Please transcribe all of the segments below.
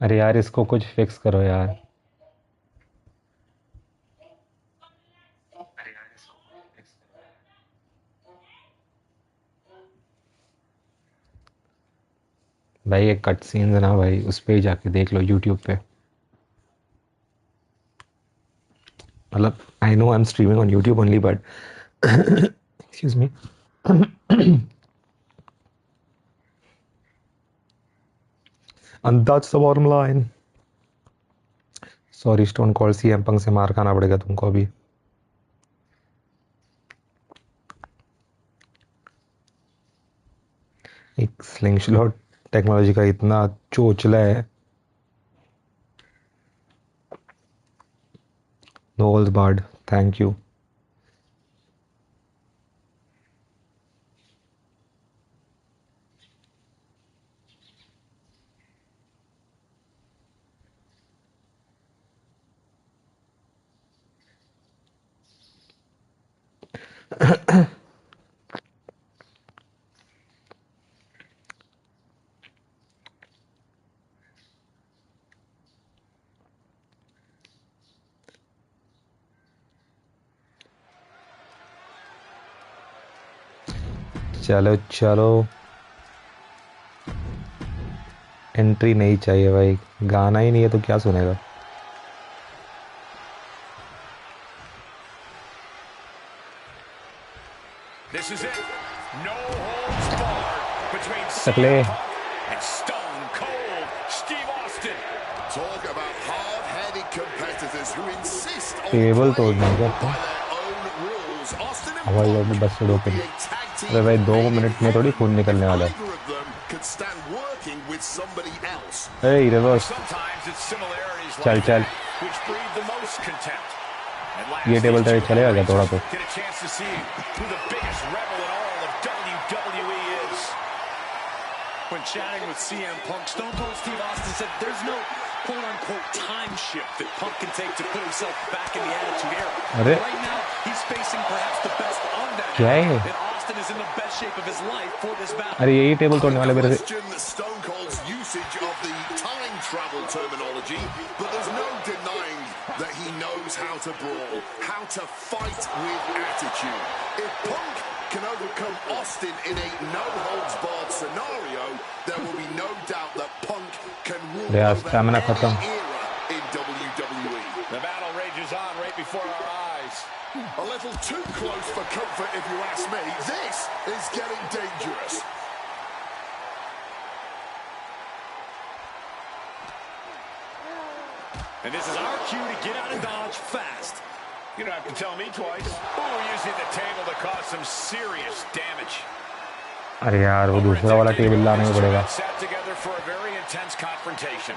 अरे यार इसको कुछ फिक्स करो यार। भाई ये कट सीन्स है ना भाई, उस पे ही जाके देख लो यूट्यूब पे। मतलब I know I am streaming on YouTube only but excuse me. And that's the bottom line. Sorry stone called, CM Punk से मार खाना पड़ेगा तुमको अभी। एक स्लिंगशॉट टेक्नोलॉजी का इतना चोचला है। No holds barred, thank you. चलो चलो, एंट्री नहीं चाहिए भाई, गाना ही नहीं है तो क्या सुनेगा। This is it. No holds barred between सकले CM Punk and Stone Cold Steve Austin. Talk about hard-headed competitors who insist on table playing तोड़ना क्या by था? their own rules. Austin and हवाई Punk जहाज बस से will रोके। be a tag team अरे भाई 2 made in मिनट में थोड़ी heaven खून निकलने if वाला है। either of them could stand working with somebody else. A reverse, Sometimes it's similarities चल like चल। that which breed the most contempt. ये टेबल तेरे चलेगा क्या थोड़ा तो? Get a chance to see who the biggest rebel in all of WWE is. When chatting with CM Punk, Stone Cold Steve Austin said there's no quote-unquote time shift that Punk can take to put himself back in the Attitude Era. अरे Right now, he's facing perhaps the best of that क्या era, है? and Austin is in the best shape of his life for this battle. अरे यही table तोड़ने वाले मेरे से। Question Stone Cold's usage of the time travel terminology, but there's no denying that he knows how to brawl, how to fight with attitude. If Punk can overcome Austin in a no-holds-barred scenario, there will be no doubt that Punk can rule यार over stamina any खत्म। era in WWE. The battle rages on right before our eyes. A little too close for comfort, if you ask me. This is getting dangerous. And this is our cue to get out of Dodge fast. You don't have to tell me twice. Oh, we're using the table to cause some serious damage. अरे यार वो दूसरा वाला table लाने को पड़ेगा। Sat together for a very intense confrontation.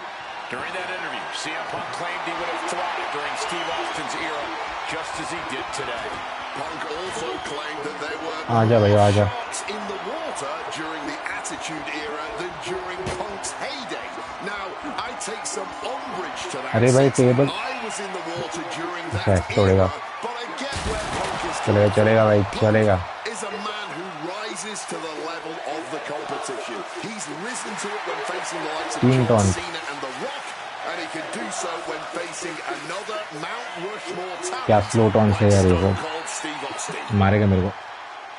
During that interview, CM Punk claimed he would have thrived during Steve Austin's era, just as he did today. Punk also claimed that there were आजा भाई more आजा। sharks in the water during the Attitude Era than during Punk's heyday. Now, I take some umbrage to that. अरे भाई table I was in the water during अच्छा that तोड़ेगा। era, but I get where Punk is चलेगा coming चलेगा भाई from. चलेगा। Punk is a man who rises to the level of the competition. He's risen to it when facing the likes of 3 John टॉन। Cena and The Rock, and he can do so when facing another Mount Rushmore क्या talent slow ton से like यार ये Stone वो Cold Steve Austin. मारेगा मेरे को।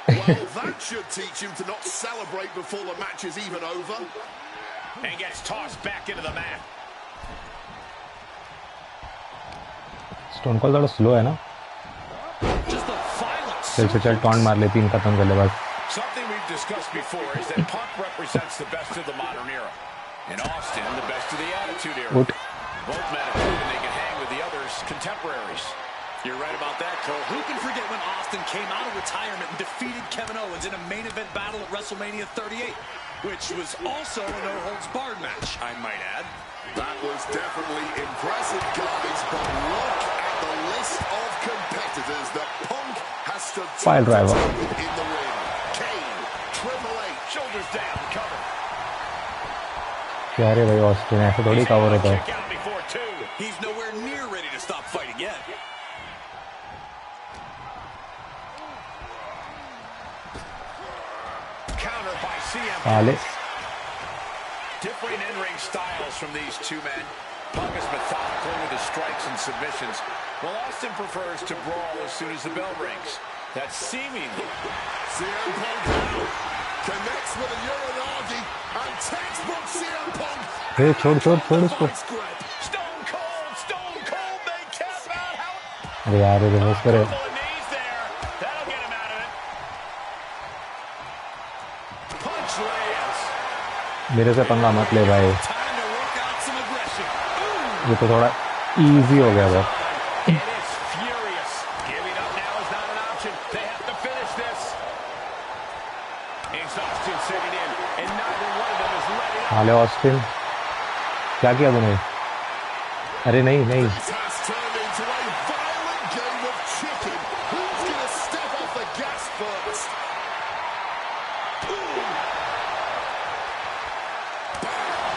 Well, that should teach him to not celebrate before the match is even over. And gets tossed back into the mat. Stone called थोड़ा slow है ना। Just the violence. चल चल चल टॉन्ट मार ले, 3 खत्म कर ले बस। Something we've discussed before is that Punk represents the best of the modern era, and Austin the best of the Attitude Era. उठ। Both men have proven they can hang with the others' contemporaries. You're right about that, Cole. Who can forget when Austin came out of retirement and defeated Kevin Owens in a main event battle at WrestleMania 38, which was also a no-holds-barred match, I might add. That was definitely impressive, guys, but look at the list of competitors that Punk has stood Pile driver. toe-to-toe with in the ring. Kane, Triple H, shoulders down, cover. क्या रे भाई Austin ऐसे थोड़ी cover होता है। Kick out before two. He's nowhere near ready to stop fighting yet. Counter by CM. साले Different in-ring styles from these two men. Punk is methodical with his strikes and submissions, while Austin prefers to brawl as soon as the bell rings. That's seemingly. CM Punk connects with a Uranagi and textbook CM Punk. Hey, छोड़ उसको. Stone Cold, they cap out. अरे यार ये reverse करे. That'll get him out of it. Punch lands. मेरे से पंगा मत ले भाई. Time to work out some aggression. ये तो थोड़ा easy हो गया वो. It is furious. Giving up now is not an option. They have to finish this. Exhaustion setting in, and neither one of them is letting up. हाले Austin. क्या किया तूने? अरे नहीं. This has turned into a violent game of chicken. Who's going to step off the gas first?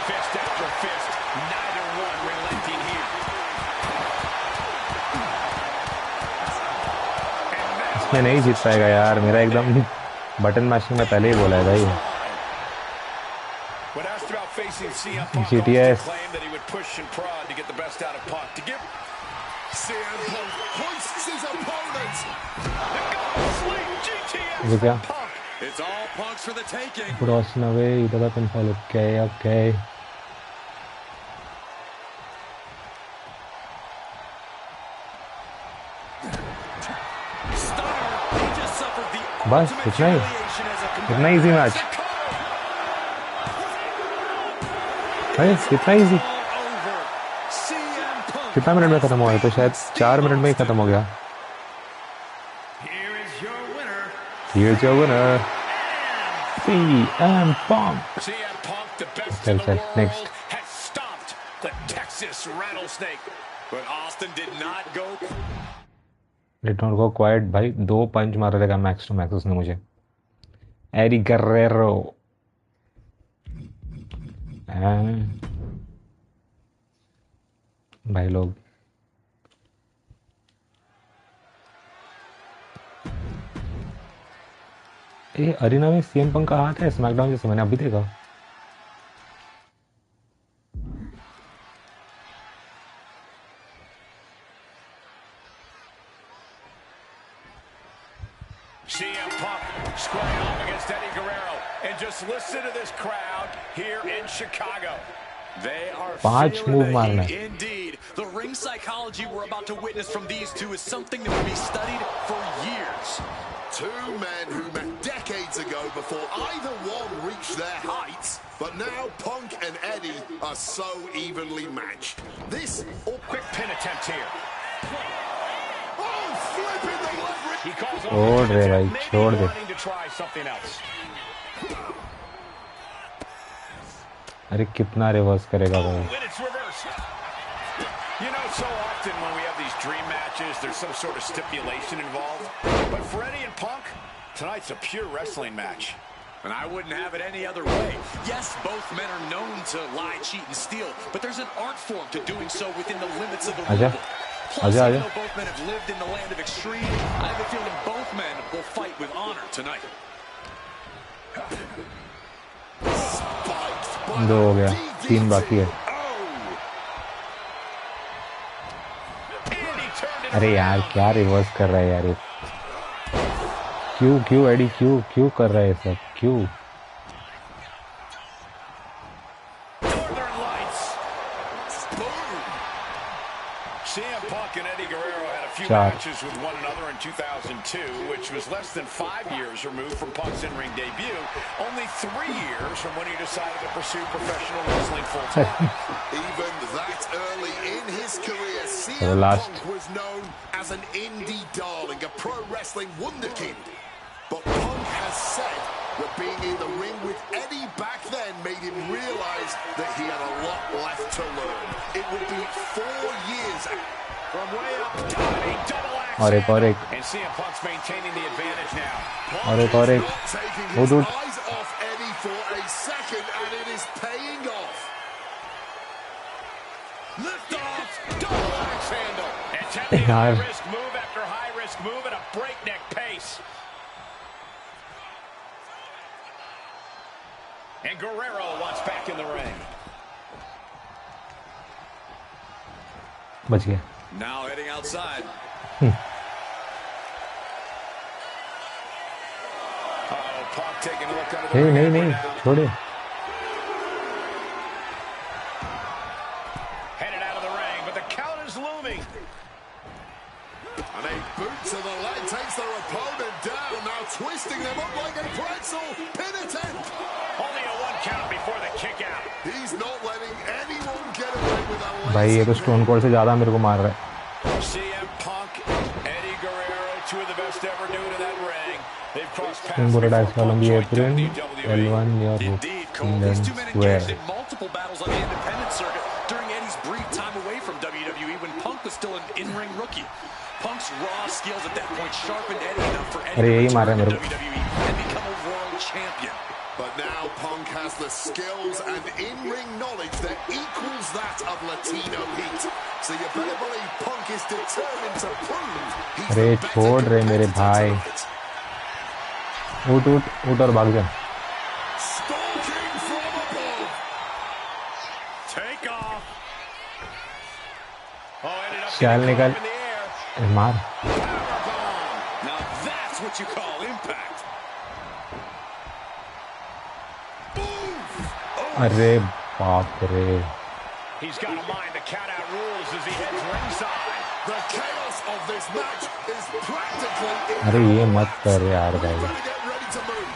Fist after fist. Neither one relenting here. इसमें नहीं जीत पाएगा यार. मेरा एकदम बटन मैशिंग में पहले ही बोला है भाई. When asked about facing CM Punk, GTS. Austin claimed that he would push and prod to get the best out of Punk. To give CM Punk hoists his opponent. GTS ये क्या? Punk. It's all Punk's for the taking. Put Austin away. इधर का pinfall. Okay. Stunner. He just suffered the बस ultimate इतना ही. humiliation as a इतना easy match. भाई इतना easy. over. CM Punk. कितना मिनट में खत्म हुआ है? तो शायद 4 मिनट में ही खत्म हो गया. Here is your winner. Here's your winner. CM Punk. CM Punk, the best Tell in the us, world, next. has stomped the Texas Rattlesnake. But Austin did not go. Did not go quiet भाई. 2 पंच मार देगा max to max उसने मुझे. एरी गुerrero. भाई लोग ये arena में CM Punk का हाथ है स्मैकडाउन जैसे मैंने अभी देखा. CM Punk squaring off against Eddie Guerrero. And just listen to this crowd here in Chicago. They are 5 feeling move the मारना heat है. indeed. The ring psychology we're about to witness from these two is something that will be studied for years. Two men who met decades ago before either one reached their heights, but now Punk and Eddie are so evenly matched. This Quick pin attempt here. flipping the leverage. He calls on छोड़ दे भाई, maybe छोड़ दे. wanting to try something else. अरे कितना reverse करेगा भाई. And it's reversed. You know, so often when we have these dream matches, there's some sort of stipulation involved. But for Eddie and Punk, tonight's a pure wrestling match. And I wouldn't have it any other way. Yes, both men are known to lie, cheat, and steal, but there's an art form to doing so within the limits of the आजा. rule. Plus, आजा, even आजा. though both men have lived in the land of extreme, I have a feeling both men will fight with honor tonight. Spiked by 2 हो गया. DDT. 3 बाकी है. Oh! And he turned it अरे यार around. क्या reverse कर रहा है यार ये. क्यों एडी क्यों कर रहा है सब क्यों. Northern Lights. Boom. CM Punk and Eddie Guerrero had a few Shot. matches with one another in 2002, which was less than 5 years removed from Punk's in-ring debut. Only 3 years from when he decided to pursue professional wrestling full-time. Even that early in his career, the CM last. Punk was known as an indie darling, a pro wrestling wunderkind. But Punk has said that being in the ring with Eddie back then made him realize that he had a lot left to learn. It would be 4 years From way up, diving double axe. और एक And CM Punk's maintaining the advantage now. और एक Not taking वो his dude. eyes off Eddie for a second, and it is paying off. Lift off, double axe handle. Attempting a यार. high-risk move after high-risk move at a breakneck pace. And Guerrero wants back in the ring. बच गया। Now heading outside. Punk taking a look under the ring नहीं apron नहीं now. छोड़े। Headed out of the ring, but the count is looming. And a boot to the leg takes their opponent down, now twisting them up like a pretzel. Pin attempt. Only a 1 count before the kick out. He's not letting anyone get away with a भाई ये तो lazy stone cold से ज़्यादा मेरे को मार रहा है। CM Punk, Eddie Guerrero, two of the best ever new to that ring. They've crossed King paths Buddha before dice column Punk the joined apron, WWE. L1 your hook, Indeed, Cole. and These then two men square. engaged in multiple battles on the independent circuit during Eddie's brief time away from WWE when Punk was still an in-ring rookie. Punk's raw skills at that point sharpened Eddie enough for Eddie अरे to यही मार return रहा है to मेरे को। WWE and become a world champion. But now Punk has the skills and in-ring knowledge that equals that of Latino Heat. So you better believe Punk is determined to prove he's अरे the better छोड़ रहे मेरे competitor भाई। tonight. उठ उठ उठ और भाग जा। Stalking from above. Take off. Oh, ended up चल getting निकल। caught up in the air. मार। Powerbomb. Now that's what you call impact. अरे बाप रे। He's got a mind to count out rules as he heads ringside. The chaos of this match is practically अरे ये मत कर यार भाई। better get ready to move.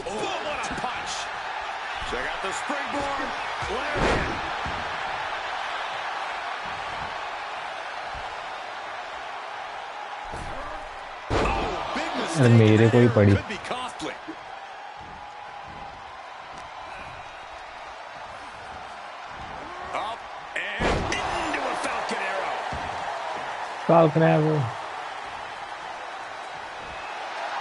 Oh, what a punch. Check out the springboard. Lariat. Oh, big mistake. अरे मेरे को ही पड़ी। Could be costly. Up and into a Falcon Arrow. Falcon Arrow।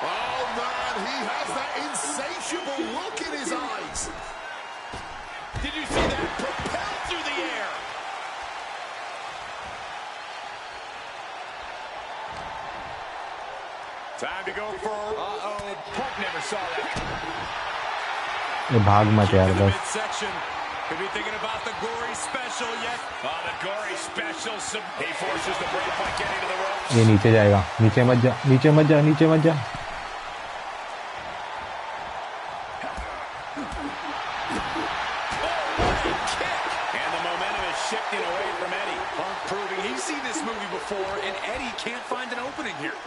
Oh man, he has that insatiable look in his eyes. Did you see that? Propelled through the air. Time to go for... Uh-oh. Punk never saw that. ये भाग मत यार बस। Midsection. Could be thinking about the gory special yet. Oh, the gory special. He forces the break by getting to the ropes. ये नीचे जाएगा। नीचे मत जा नीचे मत जा नीचे मत जा। And the momentum is shifting away from Eddie. Punk proving he's seen this movie before, and Eddie can't find an opening here.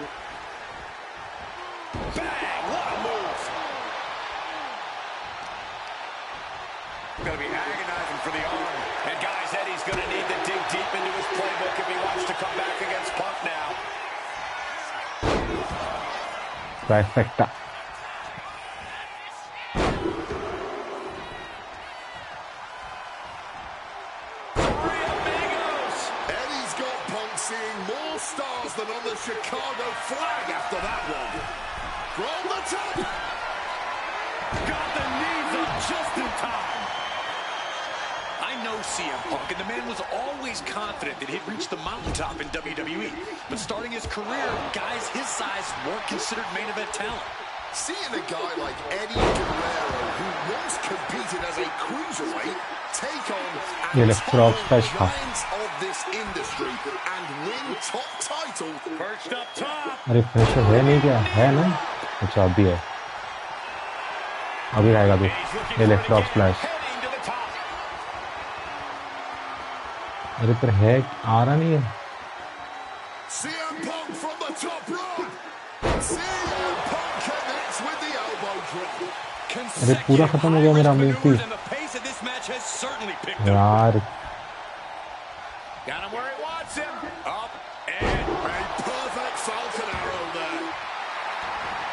Bang! What a move! Going to be agonizing for the arm. And guys, Eddie's going to need to dig deep into his playbook if he wants to come back against Punk now. Trifecta। Eddie's got Punk seeing more stars than on the Chicago flag after that one. From the top. Got the knees up just in time. I know CM Punk, and the man was always confident that he'd reach the mountaintop in WWE. But starting his career, guys his size weren't considered main event talent. Seeing a guy like Eddie Guerrero, who once competed as a cruiserweight, take on ये and left frog splash था। giants of this industry and win top title. Perched up top. अरे pressure है नहीं क्या? है ना? अच्छा अभी है। अभी आएगा तू। ये left frog splash. Heading to the top. अरे पर है आ रहा नहीं है। CM Punk from the top rope. CM Punk connects with the elbow drop. अरे पूरा खत्म हो गया मेरा मूव भी। And the pace of this match has certainly picked up. यार Got him where he wants him. Up and A perfect Falcon Arrow there.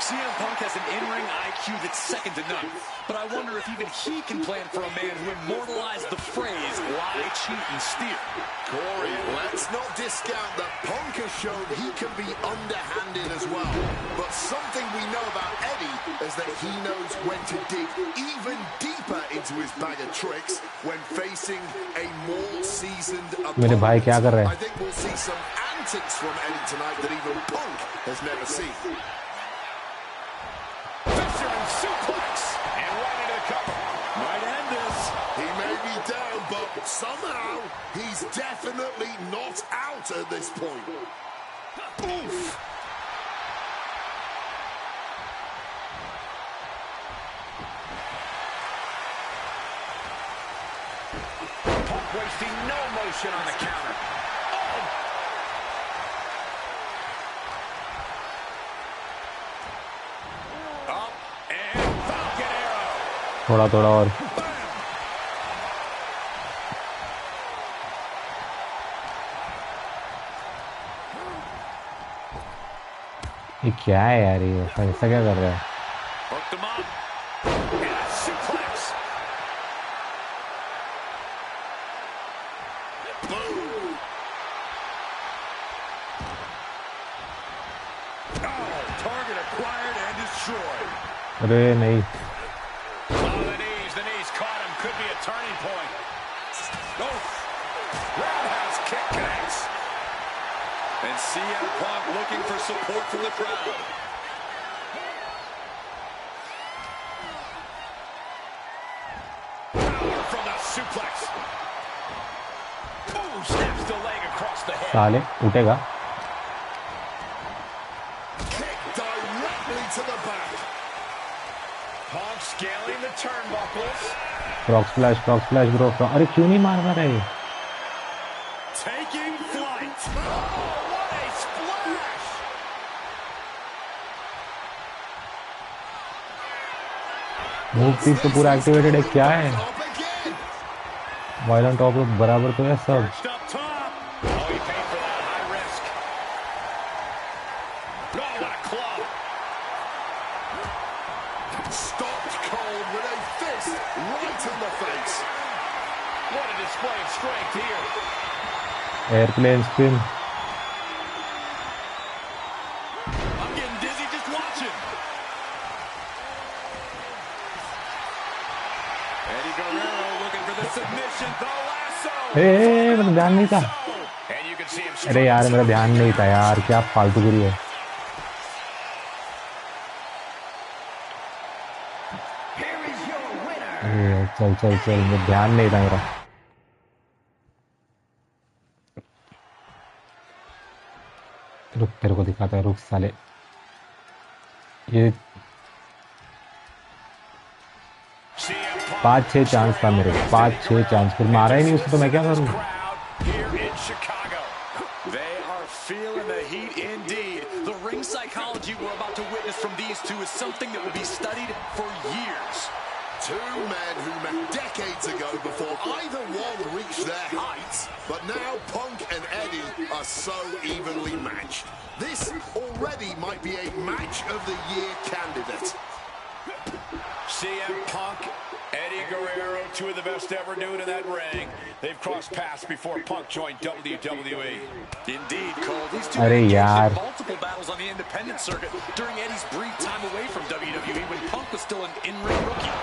CM Punk has an in-ring IQ that's second to none. But I wonder if even he can plan for a man who immortalized the phrase, lie, cheat, and steal. Corey, let's not discount that Punk has shown he can be underhanded as well. But something we know about Eddie is that he knows when to dig even deeper into his bag of tricks when facing a more seasoned opponent. मेरे भाई क्या कर रहे हैं? I think we'll see some antics from Eddie tonight that even Punk has never seen. Might end this. He may be down, but somehow he's definitely not out at this point. Oof. Punk wasting no motion on the counter. Up and Falcon Arrow. थोड़ा थोड़ा और ये क्या है यार, ये ऐसा क्या कर रहा है? Hooked him up. And a suplex. Boom. Oh, target acquired and destroyed. अरे नहीं, Oh, the knees caught him. Could be a turning point. Oh, roundhouse kick connects. And CM Punk looking for support from the crowd. Power from the suplex. Oh, snaps the leg across the head. साले उठेगा। Kick directly to the back. Punk scaling the turnbuckles. Frog splash bro. अरे क्यों नहीं मार पा रहा है? Taking flight. Oh, what a splash. Move speed तो पूरा एक्टिवेटेड है, क्या है? Up again. वायलेंट टॉप बराबर तो है सब। Perched up top. Oh, he paid for that high risk. Oh, what a club. Stopped cold with a fist right in the face. What a display of strength here. Airplane spin. I'm getting dizzy just watching. Eddie Guerrero looking for the submission. The lasso. मेरा ध्यान नहीं था। And you can see him अरे यार मेरा ध्यान नहीं था यार, क्या फालतूगिरी है। अरे चल चल चल, मेरा ध्यान नहीं था मेरा। रुक, तेरे को दिखाता है, रुक साले। ये 5-6 चांस था मेरे को, 5-6 चांस, फिर मारा ही नहीं उसको, तो मैं क्या करूं? here in Chicago. They are feeling the heat indeed. The ring psychology we're about to witness from these two is something that will be studied for years. Two men who met decades ago before either one reached their heights, but now Punk and Eddie are so evenly matched. This already might be a match of the year candidate. CM Punk, Eddie Guerrero, two of the best ever doing in that ring. They've crossed paths before Punk joined WWE. Indeed, Cole, these two had multiple battles on the independent circuit during Eddie's brief time away from WWE when Punk was still an in-ring rookie.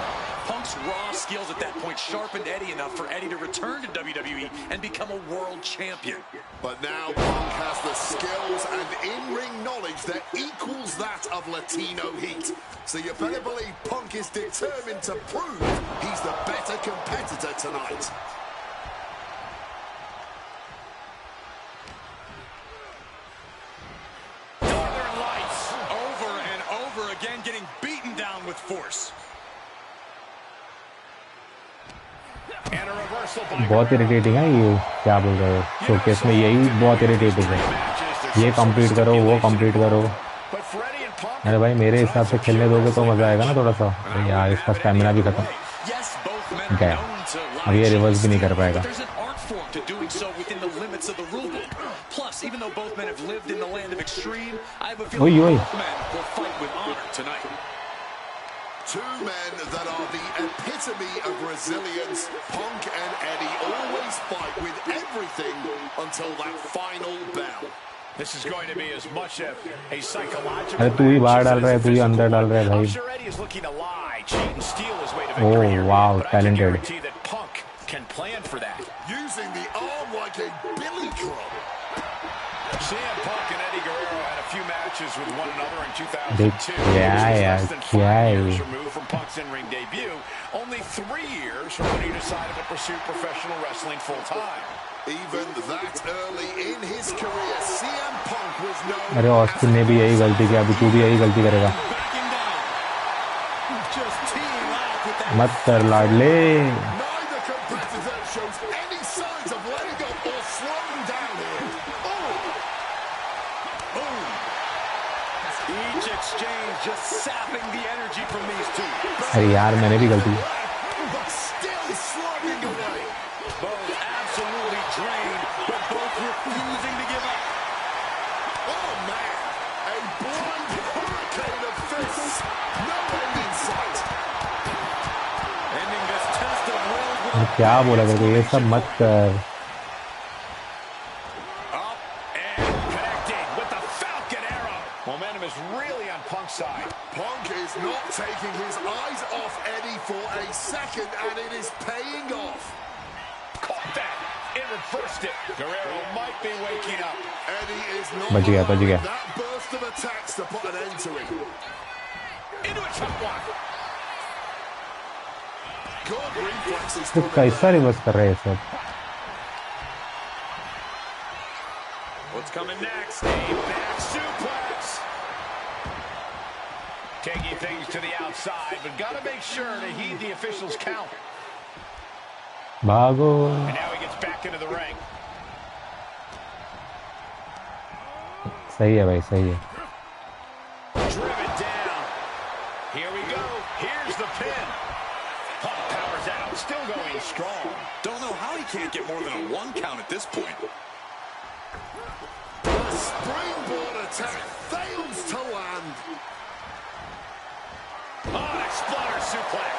Punk's raw skills at that point sharpened Eddie enough for Eddie to return to WWE and become a world champion. But now Punk has the skills and in-ring knowledge that equals that of Latino heat. So you better believe Punk is determined to prove he's the better competitor tonight. Northern Lights, over and over again, getting beaten down with force. And a reversal by बहुत irritating है ये, क्या बोल रहे हो? Showcase में यही बहुत इरिटेटिंग है, ये कंप्लीट करो, वो कंप्लीट करो। अरे भाई मेरे हिसाब से खेलने दोगे तो मजा आएगा ना थोड़ा सा। अरे यार इसका स्टैमिना भी खत्म गया, अब ये रिवर्स भी नहीं कर पाएगा। ओए ओए, Two men that are the epitome of resilience. Punk and Eddie always fight with everything until that final bell. This is going to be as much a psychological. अरे तू ही बाहर डाल रहा है, तू ही अंदर डाल रहा है भाई। I'm sure Eddie is looking to lie, cheat and steal his way to Oh victory here. wow, But I can talented. guarantee that Punk can plan for that. Using the arm like a billy club. CM Punk and Eddie Guerrero had a few matches matches with one another in 2002. क्या यार क्या है removed from Punk's in-ring debut, only 3 years from when he decided to pursue professional wrestling full-time. Even that early in his career, CM Punk was known. अरे Austin ने भी यही गलती की, अभी तू भी यही गलती करेगा। मत कर लाडले। Neither competitor shows any signs of letting up or slowing down here. Each exchange just sapping the energy from these two. अरे यार मैंने भी गलती की। But still slugging away. Both absolutely drained, but both refusing to give up. Oh man, a blind hurricane of fists. No end in sight. Ending this test of will with और क्या बोला तेरे, ये सब मत कर। up and connecting with the Falcon Arrow. Momentum is really on Punk's side. Punk is not taking his eyes off Eddie for a second, and it is paying off. Caught that and reversed it. Guerrero might be waking up. Eddie is not बच गया। allowing that burst of attacks to put an end to it. Into a top one. Good reflexes तो from कैसा reverse कर रहे हैं सब। What's coming next? A back suplex. Taking things to the outside, but got to make sure to heed the official's count. भागो। And now he gets back into the ring. सही है भाई, सही है। Driven down. Here we go. Here's the pin. Punk powers out, still going strong. Don't know how he can't get more than a 1 count at this point. the springboard attack fails to land. Oh, exploder suplex.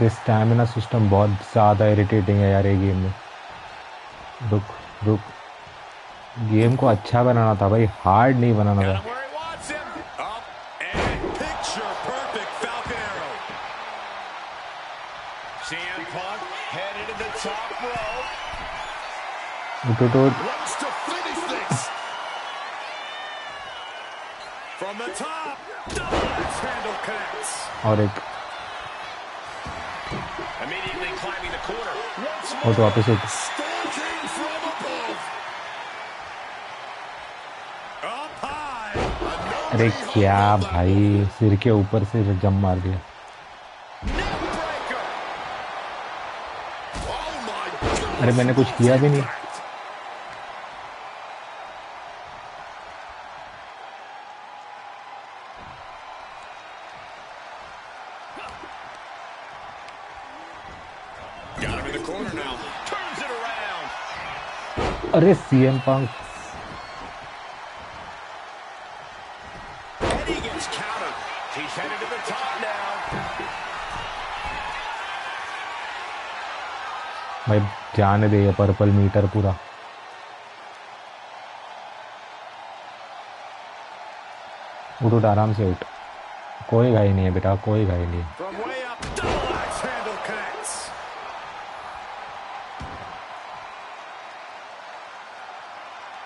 ये stamina system बहुत ज़्यादा irritating है यार ये game में। रुक रुक, game को अच्छा बनाना था भाई, हार्ड नहीं बनाना Got था। him where he wants him. Up and picture perfect Falcon Arrow. CM Punk headed to the top rope. उठ। Wants to finish this. From the top, double axe handle connects. और एक Immediately climbing the corner. Once और more. तो वापस उठ। Stalking from above. Up high. अरे क्या भाई, सिर के ऊपर से जम मार दिया। Neck breaker. Oh my God. अरे मैंने कुछ किया भी नहीं। Got him in the corner now. Turns it around. अरे CM Punk. Eddie gets countered. He's headed to the top now. भाई जाने दे ये पर्पल मीटर पूरा। उठ उठ, आराम से उठ, कोई घाई नहीं है बेटा, कोई घाई नहीं है। From way up, double axe handle connects.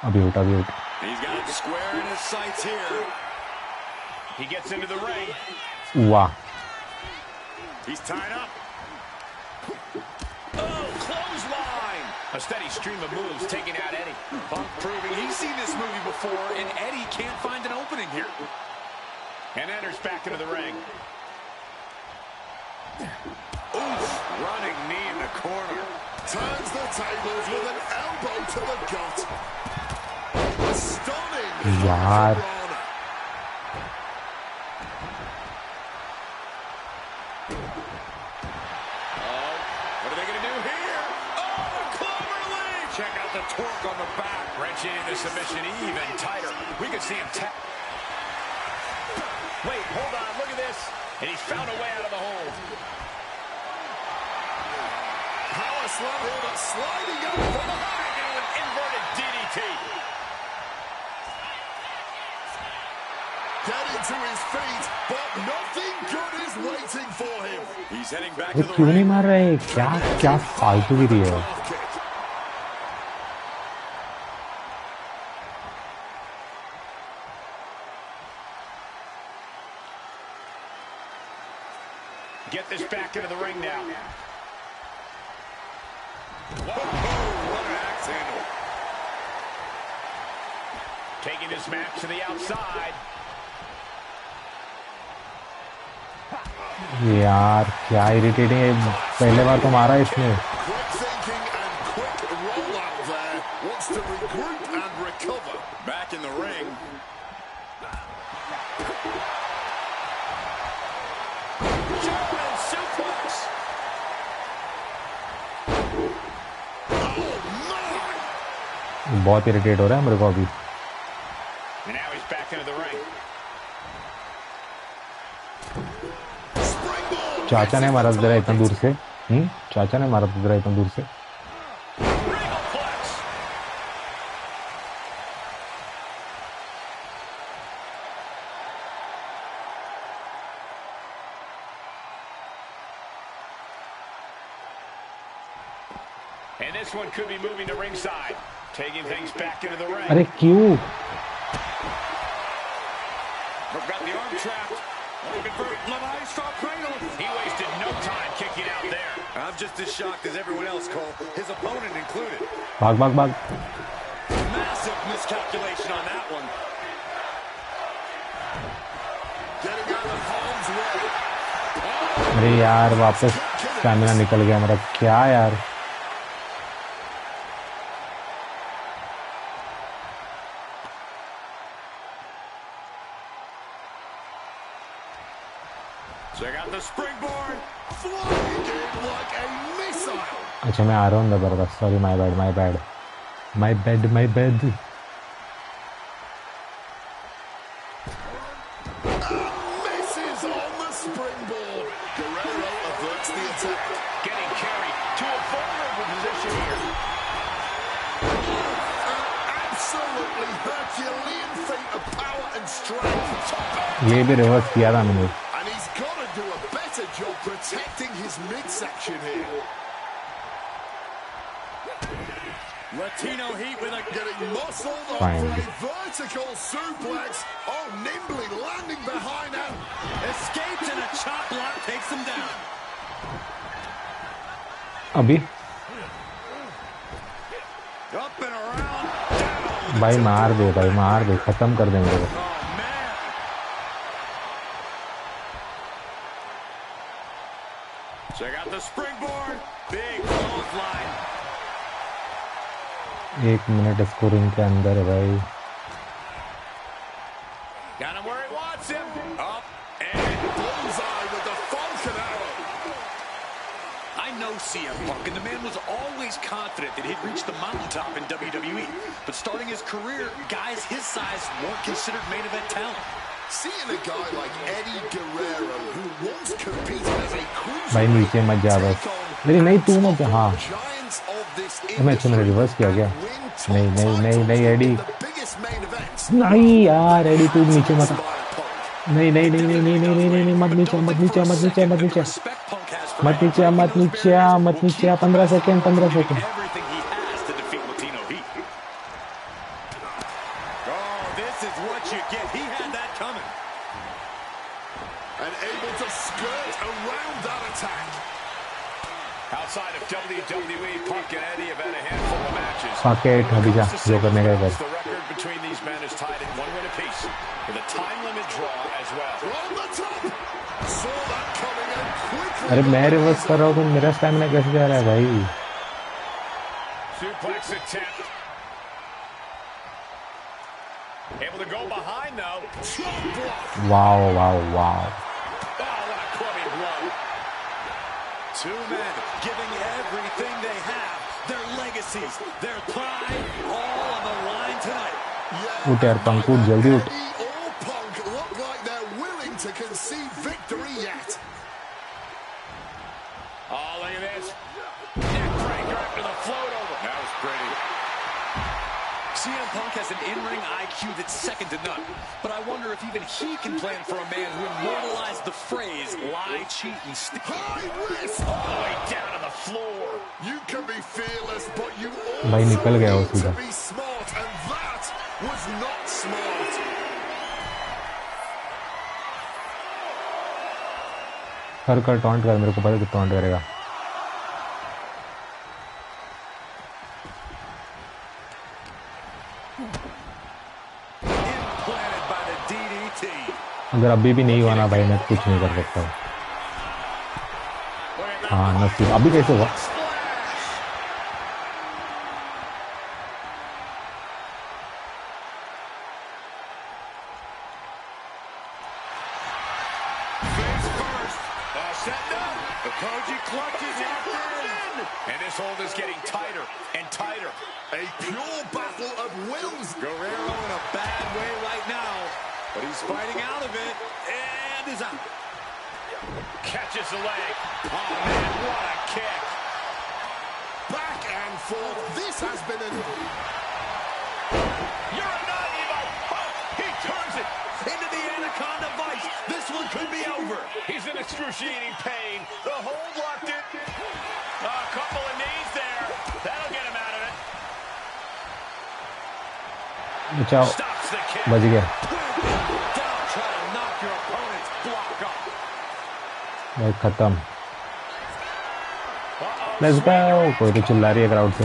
अभी उठ, अभी उठ। He's got it square in his sights here. He gets into the ring. वाह, He's tied up. Oh, clothesline. A steady stream of moves taking out Eddie. Punk proving he's seen this movie before, and Eddie can't find an opening here. And enters back into the ring. Oof, running knee in the corner. Turns the tables with an elbow to the gut. Stunning. यार What are they going to do here? Oh, clover leaf. Check out the torque on the back. Wrenching in the submission even tighter. We can see him tap. Wait, hold on. Look at this. And he's found a way out of the hold. Power slam here, but sliding out from behind. Into an inverted DDT. Getting to his feet, but nothing good is waiting for him. He's heading back ये to the क्यों नहीं ring. मार रहे? क्या क्या फालतूगिरी है। Half kick. get this back into the ring now. Whoa, what an axe handle. Taking this match to the outside. यार क्या इरिटेटिंग है, पहले बार तो मारा इसने. Quick thinking and quick rollout there. Wants to regroup and recover. Back in the ring. German suplex. Oh my! बहुत irritate हो रहा है मेरे को अभी. And now he's back into the ring. Springboard. चाचा ने मारा जरा इतना दूर से. चाचा ने मारा जरा इतना दूर से. Regalplex. And this one could be moving to ringside, taking things back into the ring. अरे क्यों? We've got the arm trapped. Looking for Levi's straw cradle. He wasted no time kicking out there. I'm just as shocked as everyone else, Cole. His opponent included. भाग भाग भाग. Massive miscalculation on that one. Getting out of harm's way. अरे यार वापस stamina निकल गया मेरा. क्या यार? Check out the springboard. Flying in like a missile. अच्छा मैं आ रहा हूँ जबरदस्त. Sorry my bad my bad my bad my bad. Misses on the springboard. Guerrero averts the attack. Getting carried to a vulnerable position here. An absolutely Herculean feat of power and strength. ये भी reverse किया था मैंने. And he's got to do a better job protecting his midsection here. Latino heat with a Getting muscled up Fine. for a vertical suplex. Oh, nimbly landing behind him. escapes and a chop block takes him down. अभी Up and around. Down. भाई मार दे भाई मार दे. खत्म कर दे मेरे को. Oh, man. Check out the springboard. Big clothesline. 1 minute इसको रिंग के अंदर है भाई. Got him where he wants him. Up and Bullseye with the Falcon Arrow. I know CM Punk, and the man was always confident that he'd reach the mountaintop in WWE. But starting his career, guys his size weren't considered main event talent. Seeing a guy like Eddie Guerrero, who once competed as a भाई नीचे मत जा बस. मेरी नहीं तू मत जा. हाँ giants of this मैं अच्छा मैंने रिवर्स किया क्या? industry, नहीं नहीं नहीं नहीं AD. the biggest main events. नहीं यार एडी तू नीचे मत. Inspired Punk. नहीं नहीं नहीं नहीं नहीं नहीं नहीं नहीं मत नीचे मत नीचे मत नीचे मत नीचे Respect Punk has for मत नीचे मत नीचे मत नीचे. 15 second 15 second. everything he has to defeat Latino Heat. oh, this is what you get. He had that coming. And able to skirt around that attack. Outside of WWE, Punk and Eddie have had a handful of matches. Pocket अभी जा जो करने का कर. The record between these men is tied at 1 win apiece, with a time limit draw as well. On the top. Saw that coming and quickly. अरे मैं reverse कर रहा हूँ तो मेरा स्टैमिना कैसे जा रहा है भाई? Suplex attempt. Able to go behind though. Chop block. Wow wow wow. Oh, what a clubbing blow. Two men giving everything they have. Their legacies, their pride, all on the line tonight. उठ यार पंक उठ जल्दी उठ. Eddie or Punk look like they're willing to concede victory yet. Oh, look at this. Neck breaker after the float over. That was pretty. CM Punk has an in-ring IQ that's second to none. But I wonder if even he can plan for a man who immortalized the phrase, lie, cheat, and steal. High risk. All the way down to the floor. You can be fearless, but you भाई also निकल गया वो need to सीधा. be smart, and that was not smart. कर taunt कर, मेरे को पता है कि टॉन्ट करेगा। अगर अभी भी नहीं हुआ ना भाई, मैं कुछ नहीं कर सकता। हाँ नसीब, अभी कैसे हुआ? And this hold is getting tighter and tighter. A pure battle of wills. Guerrero in a bad way right now, but he's fighting out of it and is out. Catches the leg. Oh, man, what a kick. Back and forth. This has been an... You're not evil. Oh, he turns it into the anaconda vice. This one could be over. He's in excruciating pain. The hold locked in. A couple of knees there. That'll get him out of it. बचाओ, Stops the kick. बच गया Down, try to knock your opponent's block off. भाई, खत्म। Let's go. कोई तो चिल्ला रही है क्राउड से।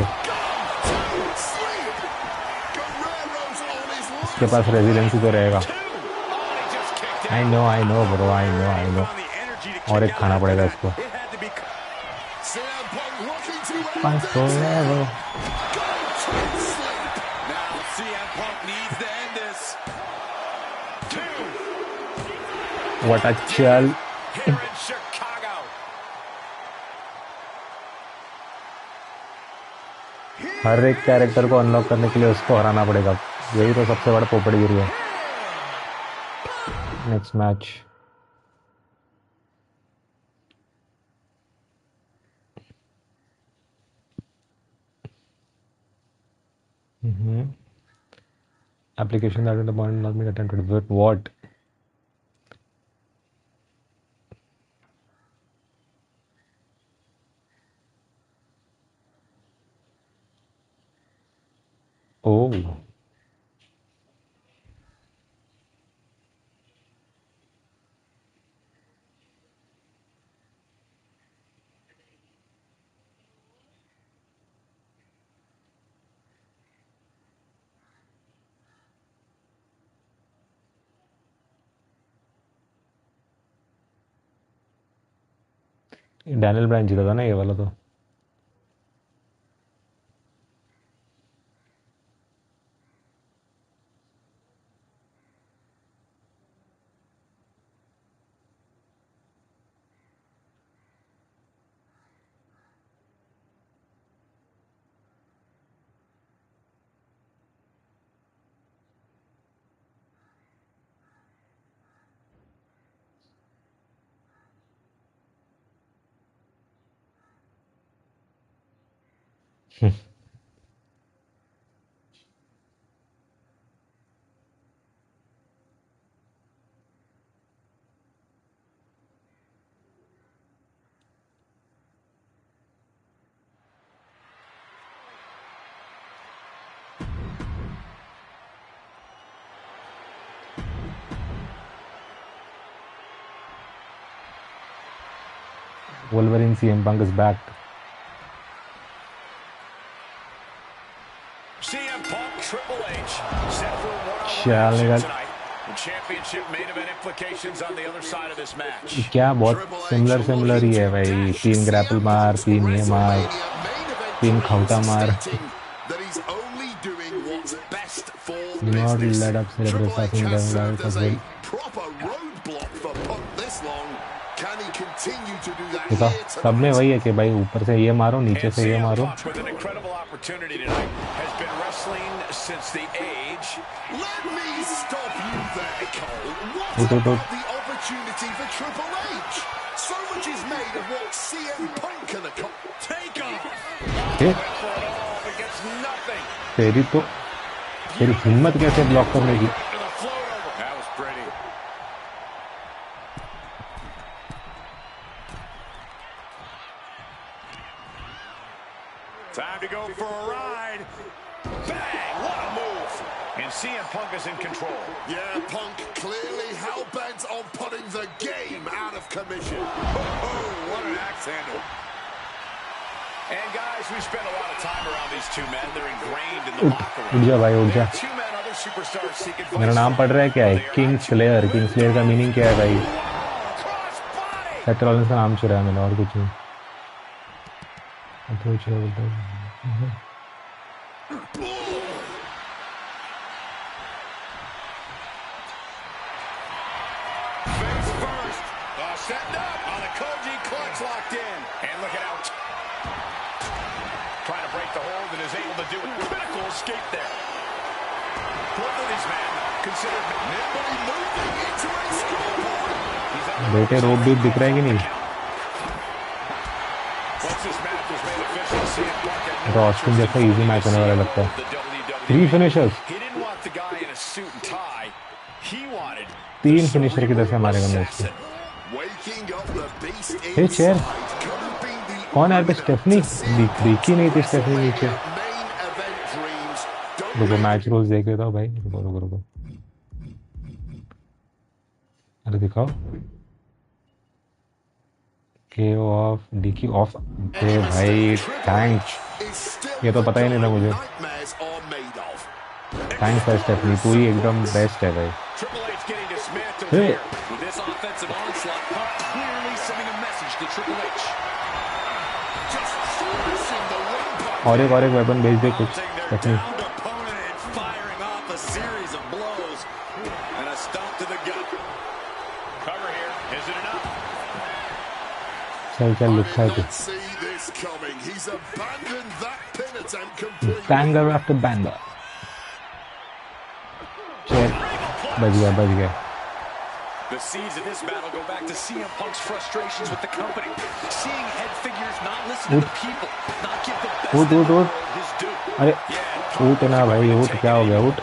इसके पास रेजिडेंसी तो रहेगा। I know bro, I know. और एक खाना पड़ेगा इसको। What a chal. हर एक कैरेक्टर को अनलॉक करने के लिए उसको हराना पड़ेगा। यही तो सबसे बड़ा पोपड़गिरी है। Next match. Application that the point not being attempted with what? Oh. Daniel Bryan जीता था ना ये वाला तो। Wolverine CM Punk is back. CM Punk, Triple H, set for a चलेगा। championship main event implications on the other side of this match. क्या बहुत similar ही है भाई। 3 ग्रैपल मार, 3 ये मार, 3 खौटा मार। Do not let up celebrate passing down life as well. देखा, सब में वही है कि भाई ऊपर से ये मारो, नीचे से ये मारो। उठ तेरी हिम्मत कैसे ब्लॉक करने की? Time to go for a ride. Bang! What a move! And CM CM Punk is in control. Yeah, Punk clearly hell-bent on putting the game out of commission. Oh, what an axe handle. And guys, we spent a lot of time around these two men. They're ingrained in the locker room. उठ जा भाई उठ जा. Two men other superstars seek advice. मेरा नाम पढ़ रहा है क्या है? King slayer. किंग स्लेयर का मीनिंग क्या है भाई? सेथ रॉलिंस का नाम चुरा है मैंने और कुछ नहीं. तो चुरा बोलता हूँ. Face first. Setting up on a Koji clutch locked in. And look out. Trying to break the hold and is able to do it. Critical escape there. Both of these men considered nimbly moving into a scoreboard. बेटे रोप भी दिख रहा है कि नहीं? Once this match was made official, CM Punk had no रॉस्टिन जैसा easy match होने वाला लगता है. the WWE. 3 finishers. He didn't want the guy in a suit and tie. He wanted 3 finisher की तरफ से मारेगा मैं इसको. Waking up the beast hey chair. inside could have been the कौन है? स्टेफनी दिखी नहीं थी. स्टेफनी नीचे. main event dreams. Don't रुको मैच रूल्स देख लेता हूँ भाई. रुको रुको रुको. अरे दिखाओ. KO off DQ off. अरे भाई थैंक्स. is still ये तो पता ही नहीं था मुझे. nightmares are made of. Thanks है स्टेफनी. तू ही एकदम बेस्ट है भाई. Triple H getting dismantled Hey. here. With this offensive onslaught, Punk clearly sending a message to Triple H. Just smashing the ring post. और एक वेपन भेज दे कुछ. Their Stephanie. downed opponent and firing off a series of blows. And a stomp to the gut. Cover here. Is it enough? चल चल I लिखा है did तू. not see this coming. He's abandoned that pin attempt completely. Banger after banger. Chair. बच गया. The seeds of this battle go back to CM Punk's frustrations with the company. Seeing head figures not listen to the people, not give the best उठ in उठ the उठ. world his due. अरे Yeah, Punk उठ ना भाई उठ. क्या हो गया? उठ.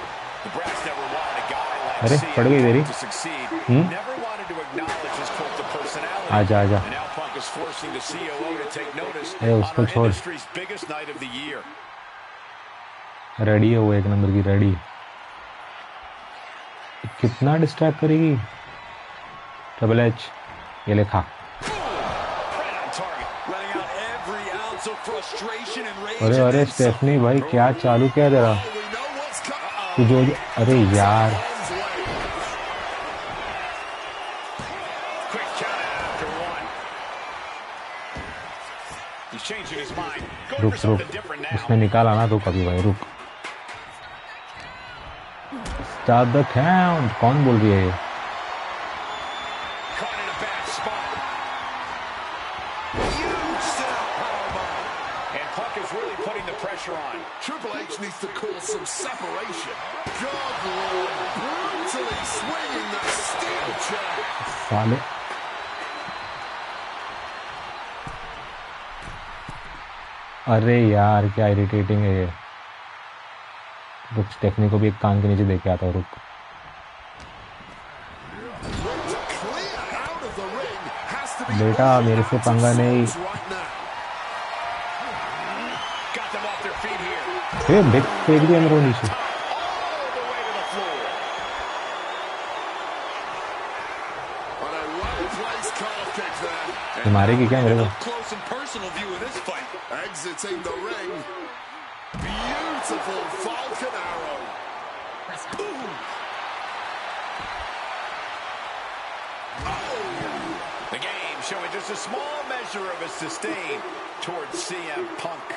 The brass never wanted a guy like अरे CM पड़ गई तेरी. Punk to succeed. Never wanted to acknowledge his cult of personality. आजा. And now Punk is forcing the COO to take notice अरे on उसको our छोड़. industry's biggest night of the year. Ready है वो. 1 number की ready. कितना distract करेगी triple H. ये लिखा. Right on target, letting out every ounce of frustration and rage. अरे in अरे this. स्टेफनी भाई क्या चालू किया तेरा? We know what's coming. तू जो अरे यार. Arms way. Quick count after one. He's changing his mind. Going for रुक something different now. उसने निकाला ना तो कभी भाई रुक. Start the count. कौन बोल रही है ये? Caught in a bad spot. Huge snap powerbomb. And Punk is really putting the pressure on. Triple H needs to call some separation. God Lord, brutally swinging the steel chair. साले. अरे यार क्या irritating है ये. रुक Stephanie को भी एक कान के नीचे देके आता हूँ. रुक. To clear out of the ring has to be बेटा मेरे से पंगा नहीं. right now. Got them off their feet here. हे देख फेंक दिया मेरे को नीचे. All the way to the floor. On a well-placed calf kick there. ये मारेगी क्या मेरे को? Up close and personal view of this fight. Exiting the ring. Beautiful Falcon Arrow. The game showing just a small measure of his disdain towards CM Punk.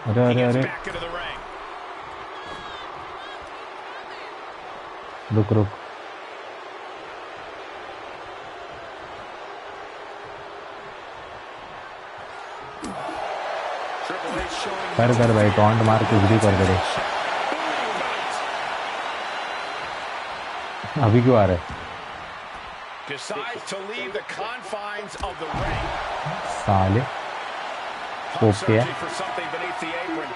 अरे He अरे gets अरे back into the ring. रुक रुक. Triple H showing कर भाई taunt मार कुछ भी कर दे. अभी क्यों आ रहा है? decides to leave the confines of the ring. साले. Punk okay. searching for something beneath the apron.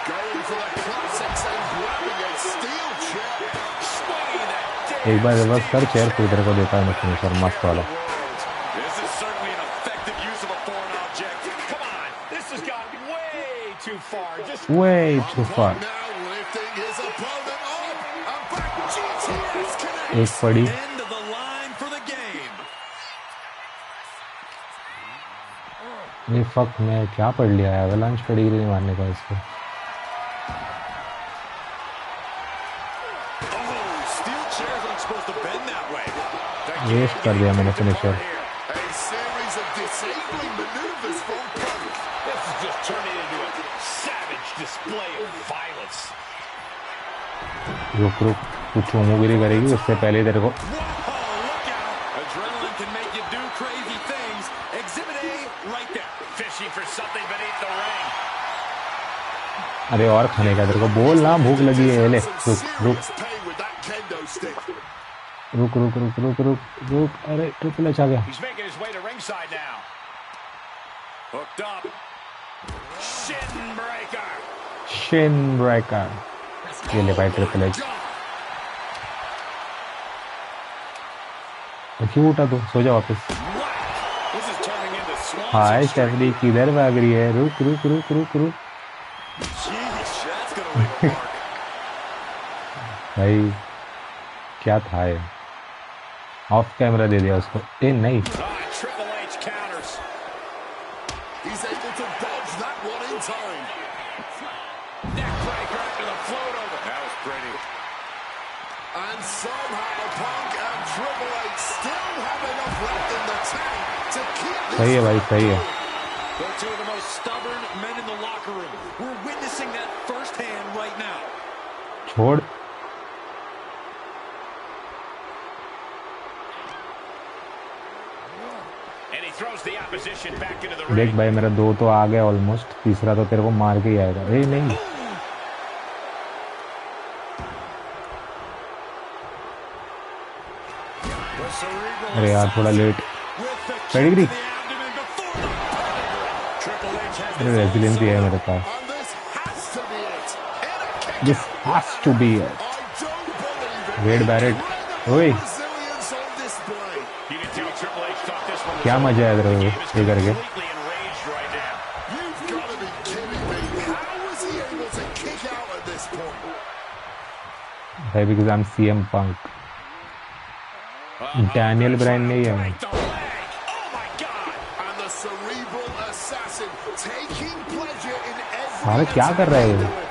Going for the classics and grabbing a steel chair. Swinging that एक बार रिवर्स कर. चेयर फिर तेरे को देता है मैं फिनिशर मस्त वाला. This is certainly an effective use of a foreign object. Come on, this is way too far. एक पड़ी, ये फक में क्या पढ़ लिया है, एवलांच पड़ी नहीं मारने का इसको। वेस्ट कर दिया मैंने फिनिशर। रुक रुक, कुछ चूमूगिरी करेगी उससे पहले तेरे को। अरे और खाने का तेरे को बोल ना, भूख लगी है। ले रुक रुक रुक रुक रुक रुक रुक रुक। अरे ट्रिपल एच आ गया। Shin breaker. ये ले भाई ट्रिपल एच। क्यों उठा तू, सो जा वापस। हाय स्टेफनी, किधर भाग रही है? रुक रुक रुक रुक रुक। भाई क्या था ये? ऑफ कैमरा दे दिया उसको। ए नहीं, सही है भाई, सही है। छोड़। देख भाई मेरा 2 तो आ गया ऑलमोस्ट, तीसरा तो तेरे को मार के ही आएगा। ए नहीं, अरे यार थोड़ा लेट। पेडिग्री, अरे रेजिलियंस है मेरे पास। This has to be it. Wade Barrett, ओए क्या मजा है तेरे को ये करके। भाई because I am CM Punk. Daniel Bryan नहीं है मैं। अरे क्या कर रहा है ये?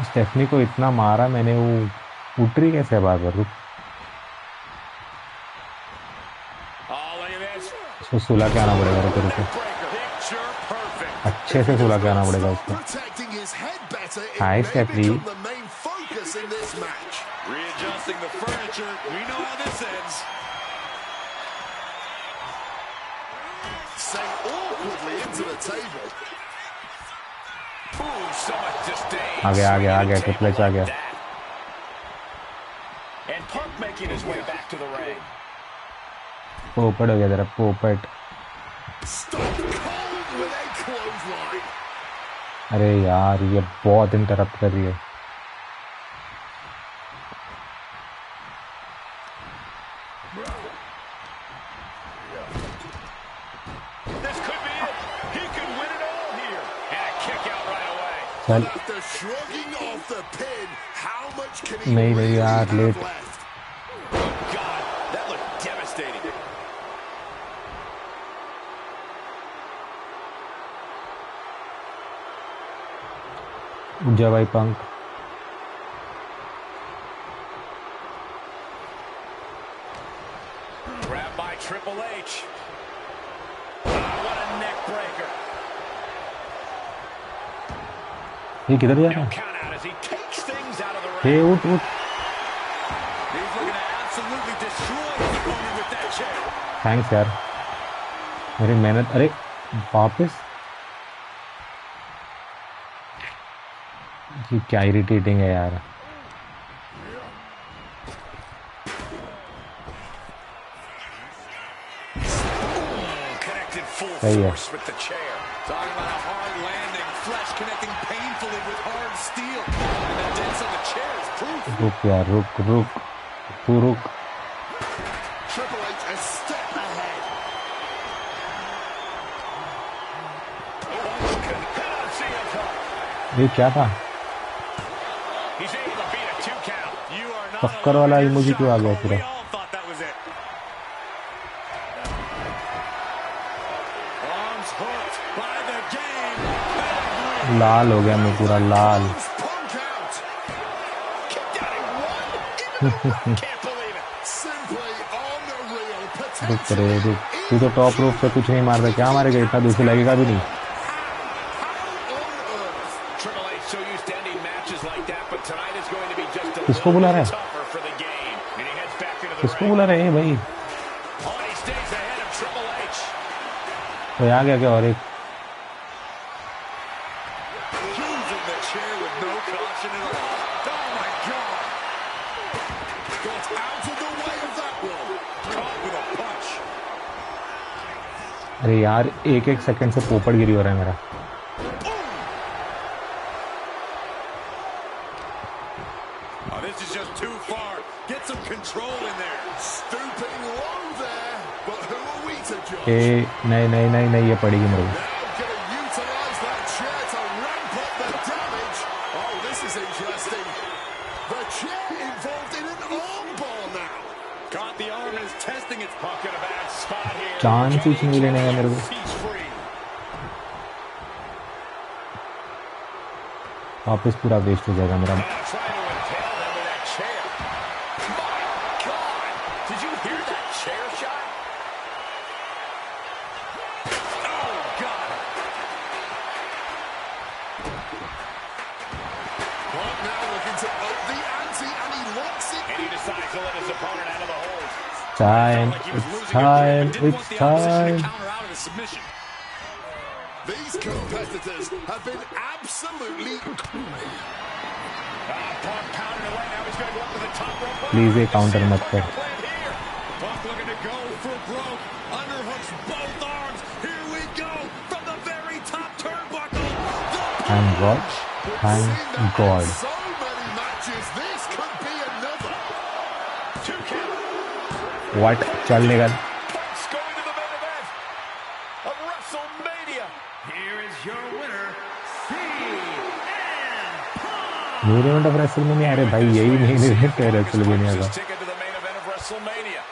स्टेफनी को इतना मारा मैंने, वो उठ रही कैसे बार बार? उसको सुला के आना पड़ेगा। रुको रुको, अच्छे से सुला के आना पड़ेगा उसको। हाय स्टेफनी, आ गया आ गया आ गया, ट्रिपल एच आ गया। पोपट हो गया तेरा, पोपट। अरे यार ये बहुत इंटरप्ट कर रही है। चल नहीं नहीं यार, लेट। उठ जा भाई पंक। ये किधर जा रहा है? हे उठ उठ। थैंक्स यार, मेरी मेहनत। अरे वापस, ये क्या इरिटेटिंग है यार। in full सही है। force with the chair. Talking about a hard landing, flesh connecting painfully with hard steel. And the dents on the chair is proof. रुक यार, रुक रुक, तू रुक। Triple H a step ahead. ये क्या था? He's able to beat a 2 count. You are not टक्कर वाला इमोजी क्यों आ गया पूरा? We all thought that was it. Arms hooked by the game. लाल हो गया मैं पूरा लाल। Punk out. Kicked out in one. Even the ref can't believe it. Simply on the reel. रुक रे Potentially. रुक, तू तो टॉप रूफ से कुछ नहीं मारता, क्या मारेगा? इतना दूर से लगेगा भी नहीं। Triple H so used to ending matches like that, but tonight is going to be just a किसको little बुला रहा bit है? tougher for the game. And he heads back into the किसको ring. बुला रहे हैं भाई? Oh, and he stays ahead of Triple H. तो आ गया क्या? और एक Using the chair with no caution at all. Oh my God! Got out of the way of that one. Caught with a punch. अरे यार, एक एक second से पोपट गिरी हो रहा है मेरा। Oh, this is just too far. Get some control in there. Stooping low there. But who are we to judge? ए नहीं नहीं नहीं नहीं, ये पड़ेगी मेरे को। Now going to utilize that chair to ramp up the damage. Oh, this is interesting. The chair involved in an armbar now. Caught the arm and is testing its puck in a bad spot here. Chance ही नहीं लेने का मेरे को। He's free. वापस पूरा waste हो जाएगा मेरा। Now trying to impale him with that chair. My God! Did you hear that chair shot? Oh, God! Punk now looking to up the ante, and he locks it. And he decides to let his opponent out of the hold. Time, Felt like he was it's losing a grip time, and didn't it's want the opposition time. to counter out of his submission. These competitors have been absolutely. Punk pounding away. Now he's going to go up to the top rope. Please ये counter मत कर। Punk looking to go for broke. Underhooks both arms. Here we go from the very top turnbuckle. Thank God, thank God. So many matches. This could be another. 2 count. What? चल निकल। Punk's going to the main event of WrestleMania. Here is your winner, CM Punk. Main event of WrestleMania? अरे भाई यही main event है WrestleMania का। Ticket to the main event of WrestleMania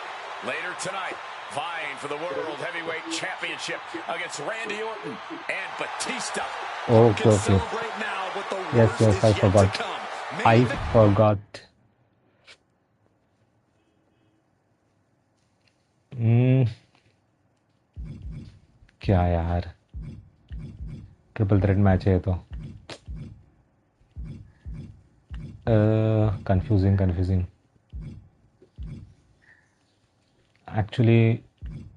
later tonight, vying for the World Heavyweight Championship against Randy Orton and Batista. Okay, Can okay. celebrate now, but the Yes, worst yes, is I yet forgot. to come. Main I event- forgot. क्या यार, triple threat match है तो। Confusing actually.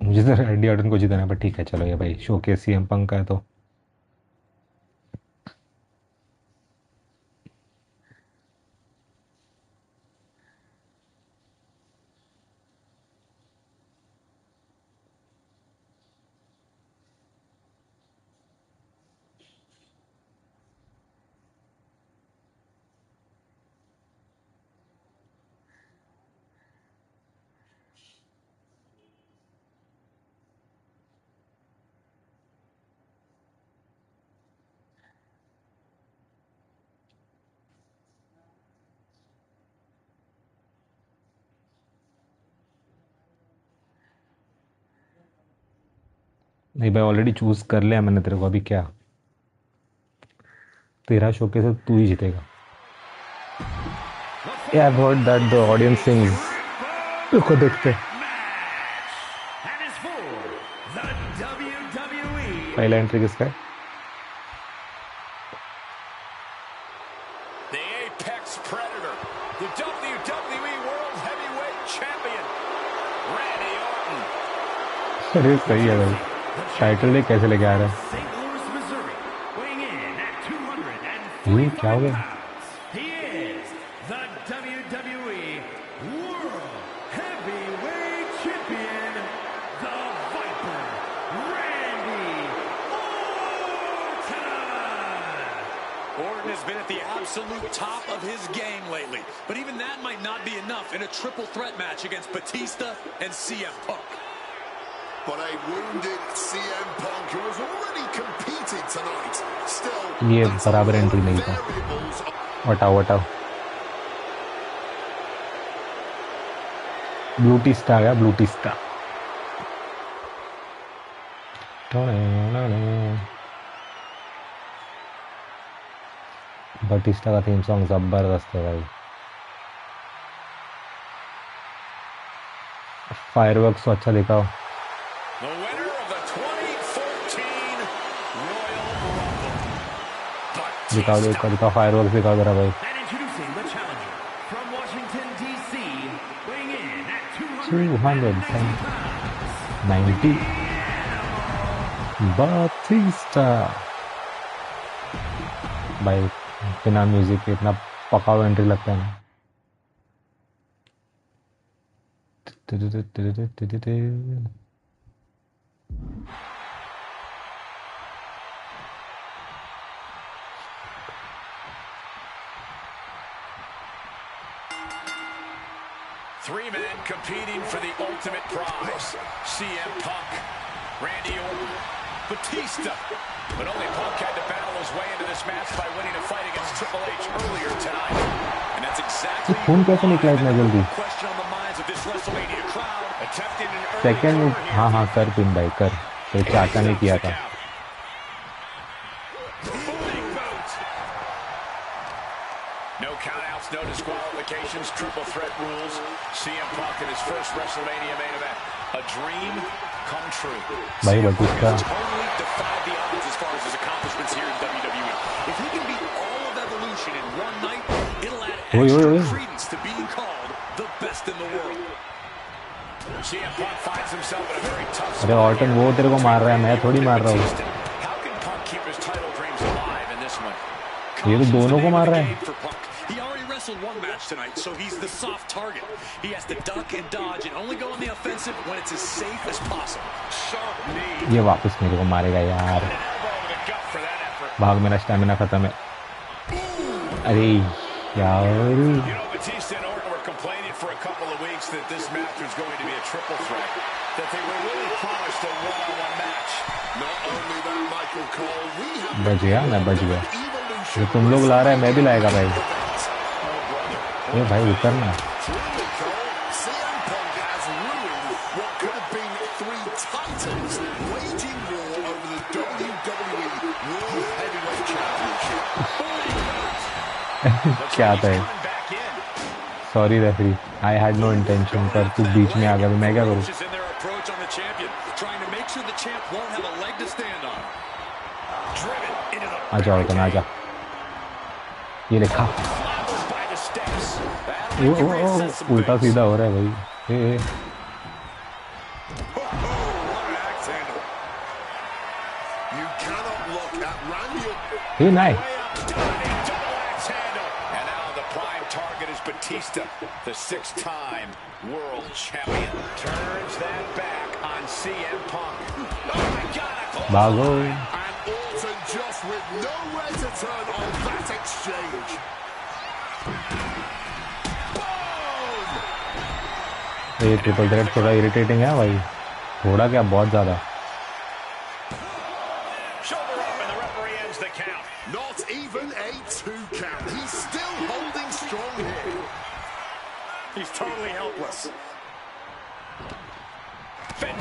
मुझे तो Randy Orton को जिताना है, पर ठीक है चलो, ये भाई शोकेस सीएम पंक का है तो। नहीं भाई, ऑलरेडी चूज कर लिया मैंने तेरे को। अभी क्या, तेरा शोकेस है, तू ही जीतेगा। Yeah, I've heard that the audience sings. देखो देखते। And is for the WWE पहला एंट्री किसका है? The Apex Predator, the WWE World Heavyweight Champion, Randy Orton. अरे सही है भाई, टाइटल ने कैसे लेके आ रहा है? St. Louis, Missouri, weighing in at 245 ये क्या हो गया? pounds. He is the WWE World Heavyweight Champion, the Viper, Randy has been at the absolute top of his game lately. But even that might not be enough in a triple threat match against Batista and CM Punk. But a wounded CM Punk who has already competed tonight. Still, ये बराबर entry नहीं था. हटाओ. ब्लूटिस्टा आ गया, ब्लूटिस्टा. Batista का theme song जबरदस्त है भाई. फायरवर्क्स तो अच्छा दिखाओ. The winner of the 2014 Royal Rumble. दिखाओ फायरवर्क्स दिखाओ जरा भाई. And introducing the challenger from Washington, D.C., weighing in at 290 बाटिस्टा. भाई बिना म्यूजिक के इतना पकाओ एंट्री लगता है ना. Three men competing for the ultimate prize. CM Punk, Randy Orton, Batista. But only Punk had to battle his way into this match by winning a fight against Triple H earlier tonight. And that's exactly खून कैसे निकला इतना जल्दी. question on the minds of this WrestleMania crowd. Attempting an early second. हाँ कर pin भाई कर. तो चाचा ने किया था. No countouts, no disqualifications, triple threat rules. CM Punk in his first WrestleMania main event. A dream come true. भाई CM Punk Batista. has totally defied the odds as far as his accomplishments here in WWE. If he can beat all of Evolution in one night, it'll add extra credence to being called the best in the world. CM Punk finds himself in a very tough spot. अरे Orton वो तेरे को मार रहा है, मैं थोड़ी मार रहा हूँ. How can Punk keep his title dreams alive in this one? ये तो दोनों को मार रहा है. He already wrestled one match tonight, so he's the soft target. He has to duck and dodge and only go on the offensive when it's as safe as possible. Sharp knee. ये वापस मेरे को मारेगा यार. भाग, मेरा stamina खत्म है. अरे यार. Batista and Orton were complaining for a couple of weeks that this match was going to be a triple threat. That they were really promised a one-on-one match. Not only that, Michael Cole, we have बच गया, मैं बच गया. ये तुम लोग ला रहे हैं, मैं भी लाएगा भाई. ये भाई उतरना. CM Punk has ruined what could have been three titans waging war over the WWE World Heavyweight Championship. क्या था ये? Sorry referee, I had no intention. पर तू बीच में आ गया, मैं क्या करूँ? आ जाओ तो ना जा. ये लिखा. उल्टा सीधा हो रहा है भाई. ये नहीं. Batista, the six-time world champion, turns that back on CM Punk. Oh my God! Bago. And Orton just with nowhere to turn on that exchange. Boom! ये ट्रिपल थ्रेट थोड़ा इरिटेटिंग है भाई. थोड़ा क्या, बहुत ज़्यादा. Shoulder up and the referee ends the count. Not even a 2 count. He's still holding strong here. He's totally helpless.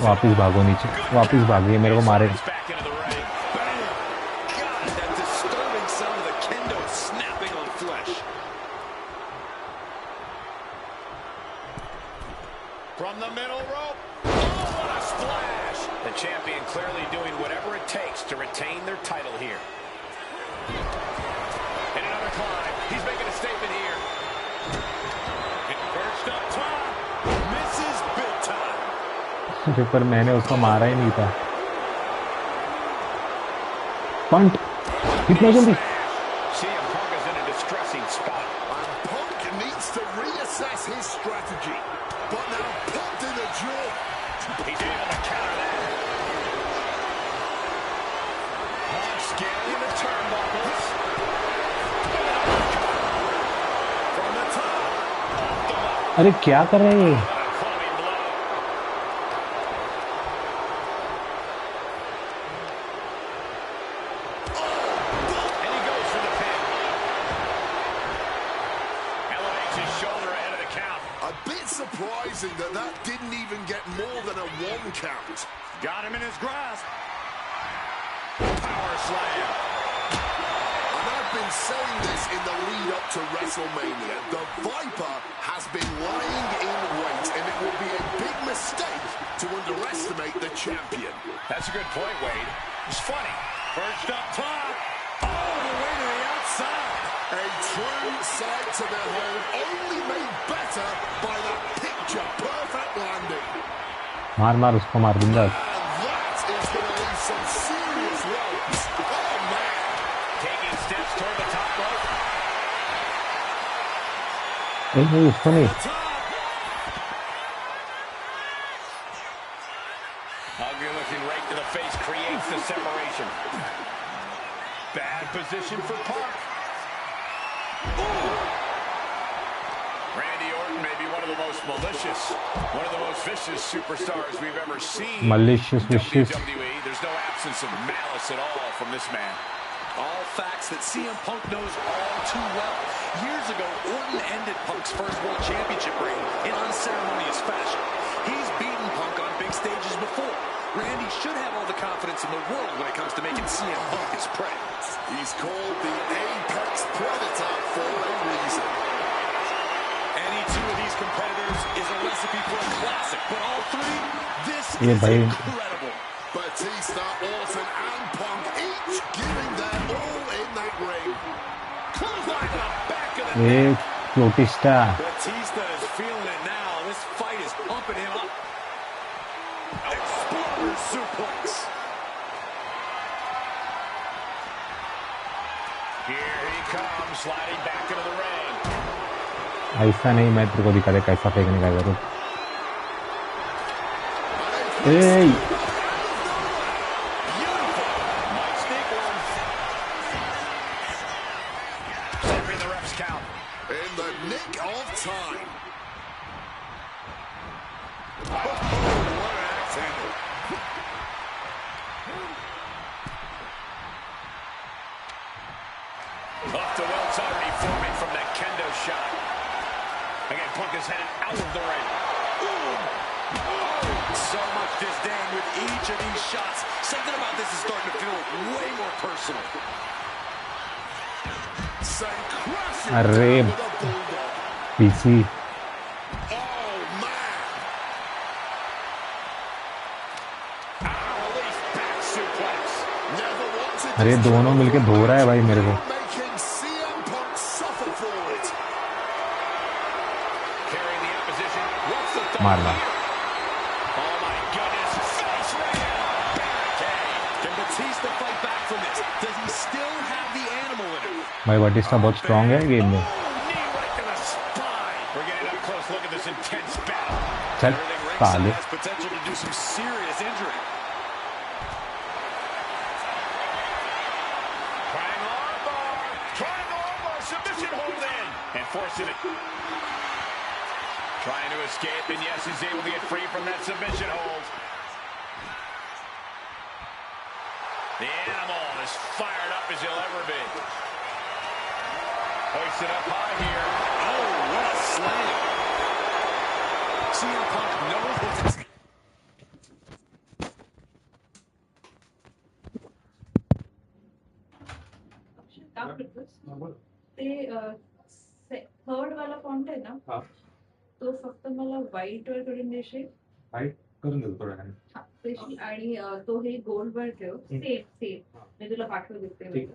वापिस भागो नीचे. वापिस भागिए, मेरे को मारे. From the middle rope. Oh, what a splash. The champion clearly doing whatever it takes to retain their title here. And another climb. He's making a statement here. Perched up top. Misses big time. पर मैंने उसको मारा ही नहीं था. Punt. कितना जल्दी. CM Punk is in a distressing spot. And Punk needs to reassess his strategy. But now pumped in the jaw. He's able to counter that. Punk scaling the turnbuckles. Oh, अरे क्या कर रहे हैं ये? Surprising that didn't even get more than a 1 count. Got him in his grasp. Power slam. And I've been saying this in the lead up to WrestleMania. The Viper has been lying in wait, and it would be a big mistake to underestimate the champion. That's a good point, Wade. It's funny. Perched up top. Oh, the way to the outside. A true sight to behold, only made better by that picture-perfect landing. मार उसको मार बिंदास. And that is going to leave some serious ropes. Oh, man. Taking steps toward the top rope. नहीं उसको नहीं. Ugly looking right to the face creates the separation. Bad position for Punk. Randy Orton may be one of the most malicious, one of the most vicious superstars we've ever seen. Malicious, vicious. WWE. There's no absence of malice at all from this man. All facts that CM Punk knows all too well. Years ago, Orton ended Punk's first World Championship reign in unceremonious fashion. He's beaten Punk on big stages before. Randy should have all the confidence in the world when it comes to making CM Punk his prey. He's called the Apex Predator for a reason. Any two of these competitors is a recipe for a classic, but all three, this is incredible. Batista, Orton, and Punk each giving their all in that ring. Clothesline to the back of the Hey, neck. Batista. Batista is feeling it now. This fight is pumping him up. Exploder suplex. Here he comes, sliding back into the ring. ऐसा नहीं, मैं तेरे को दिखा दे कैसा फेंकने का जरूर. In the nick of time. What an axe handle. Off the Welts already forming from that kendo shot. Again, Punk has had it out of the ring. So much disdain with each of these shots. Something about this is starting to feel way more personal. Sent crashing अरे down with a bulldog. PC. Oh, man. Release back suplex. Never wanted अरे this दोनों मिलके धो रहा है भाई मेरे को. making CM Punk suffer for it. Carrying the opposition. What's the thought मारना. here? Oh my goodness. Face ram. Barricade. Can Batista fight back from this? Does he still have the animal in him? भाई बाटिस्टा बहुत strong है game में. Knee right to the spine. We're getting up close. Look at this intense battle. चल Everything ringside साले. has potential to do some serious injury. Triangle armbar. Submission hold in. And forcing it. Trying to escape, and yes, he's able to get free from that submission hold. The animal as fired up as he'll ever be. Hoisted up high here. Oh, what a slam. CM Punk knows what's at stake. ते third वाला font आहे ना, तो फक्त मला white वर करून देशील. Fight करून देतो थोड्या वेळाने. हा, देशील. आणि तो हे गोल्ड वर ठेव. सेम मी तुला पाठवून देते.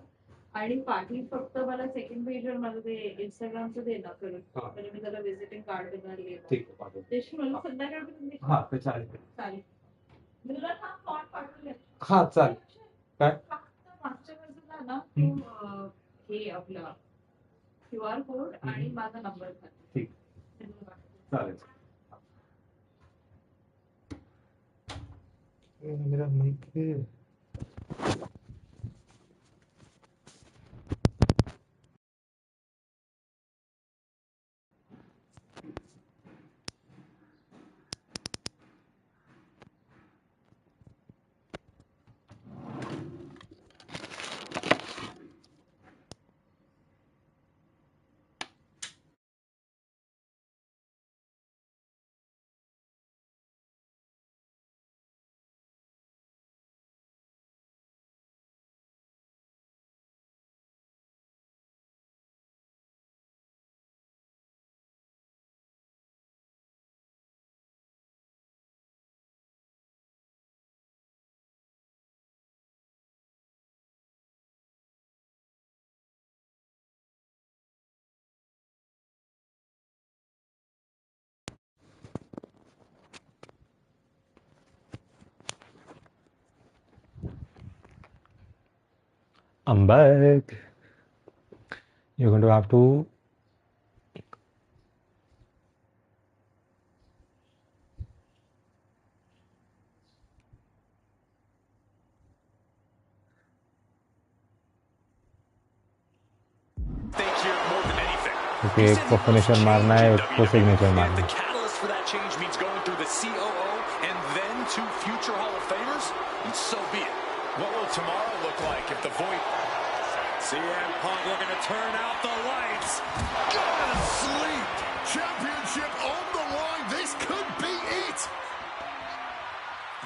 आणि पाठी फक्त मला सेकंड पेज वर माझं ते इंस्टाग्रामचं दे ना करून. म्हणजे मी त्याला विजिटिंग कार्ड बनवली. देशील मला संध्याकाळपर्यंत. हा ते चालेल. चालेल. मी तुला फॉन्ट पाठवून देते. हा चालेल. काय फक्त मागच्या बाजूला ना तू हे आपला QR कोड आणि माझा नंबर टाक. ठीक चालेल. मेरा माइक है. I'm back. You're going to have to think here more than anything. क्योंकि एक को फिनिशर मारना है, एक को सिग्नेचर And मारना the है. catalyst for that change means going through the COO and then two future Hall of Famers, and so be it. What will tomorrow look like if the void... CM Punk looking to turn out the lights. Go to sleep. Championship on the line. This could be it.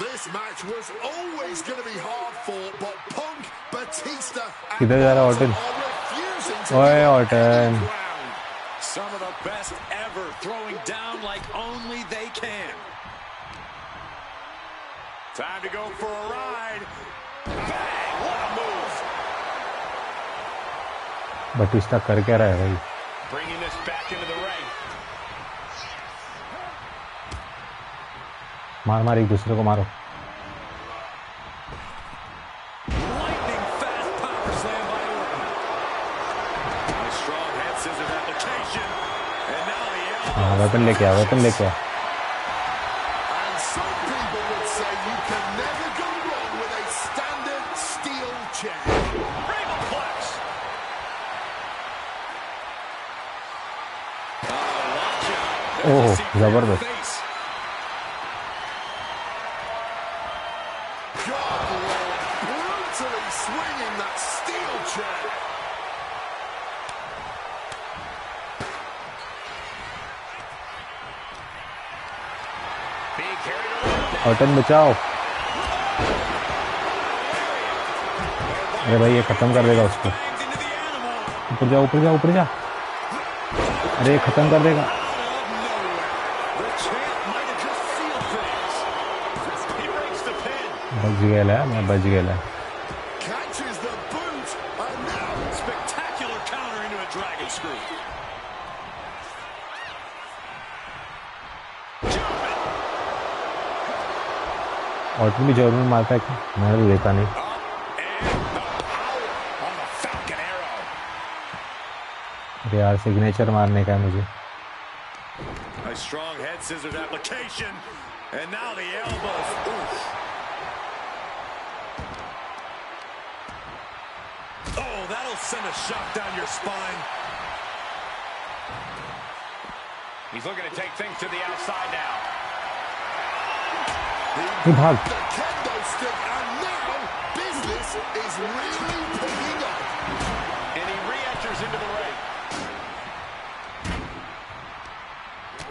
This match was always going to be hard fought, but Punk, Batista, and किधर जा रहा है Orton Orton? are refusing to ओए give up Orton. any ground. Some of the best ever throwing down like only they can. Time to go for a ride. Bang! What a move. Batista कर क्या रहा है भाई? Bringing this back into the ring. मार मार, एक दूसरे को मारो. Lightning fast power slam by Orton. A strong head scissors application. And now the elbow. हाँ, वेपन लेके आ, वेपन लेके आ. And some people would say you can never go wrong with a standard steel chair. Rapaplex. ओह जबरदस्त. God, Lord, brutally swinging that steel chair. Being carried away. Orton बचाओ. अरे भाई ये खत्म कर देगा उसको. ऊपर जा, ऊपर जा, ऊपर जा. अरे ये खत्म कर देगा. The champ might have just sealed things. He breaks the pin. बच गेला, मैं बच गेला. Catches the boot, and now Spectacular counter into a dragon screw. Orton भी जर्मन मारता है क्या? मैंने तो देखा नहीं. And the power on the Falcon Arrow. अरे यार सिग्नेचर मारने का है मुझे. A strong head scissors application. And now the elbows. Oof. Oh, that'll send a shock down your spine. He's looking to take things to the outside now. ये भाग. the kendo stick, and now business is really picking up. And he re-enters into the ring.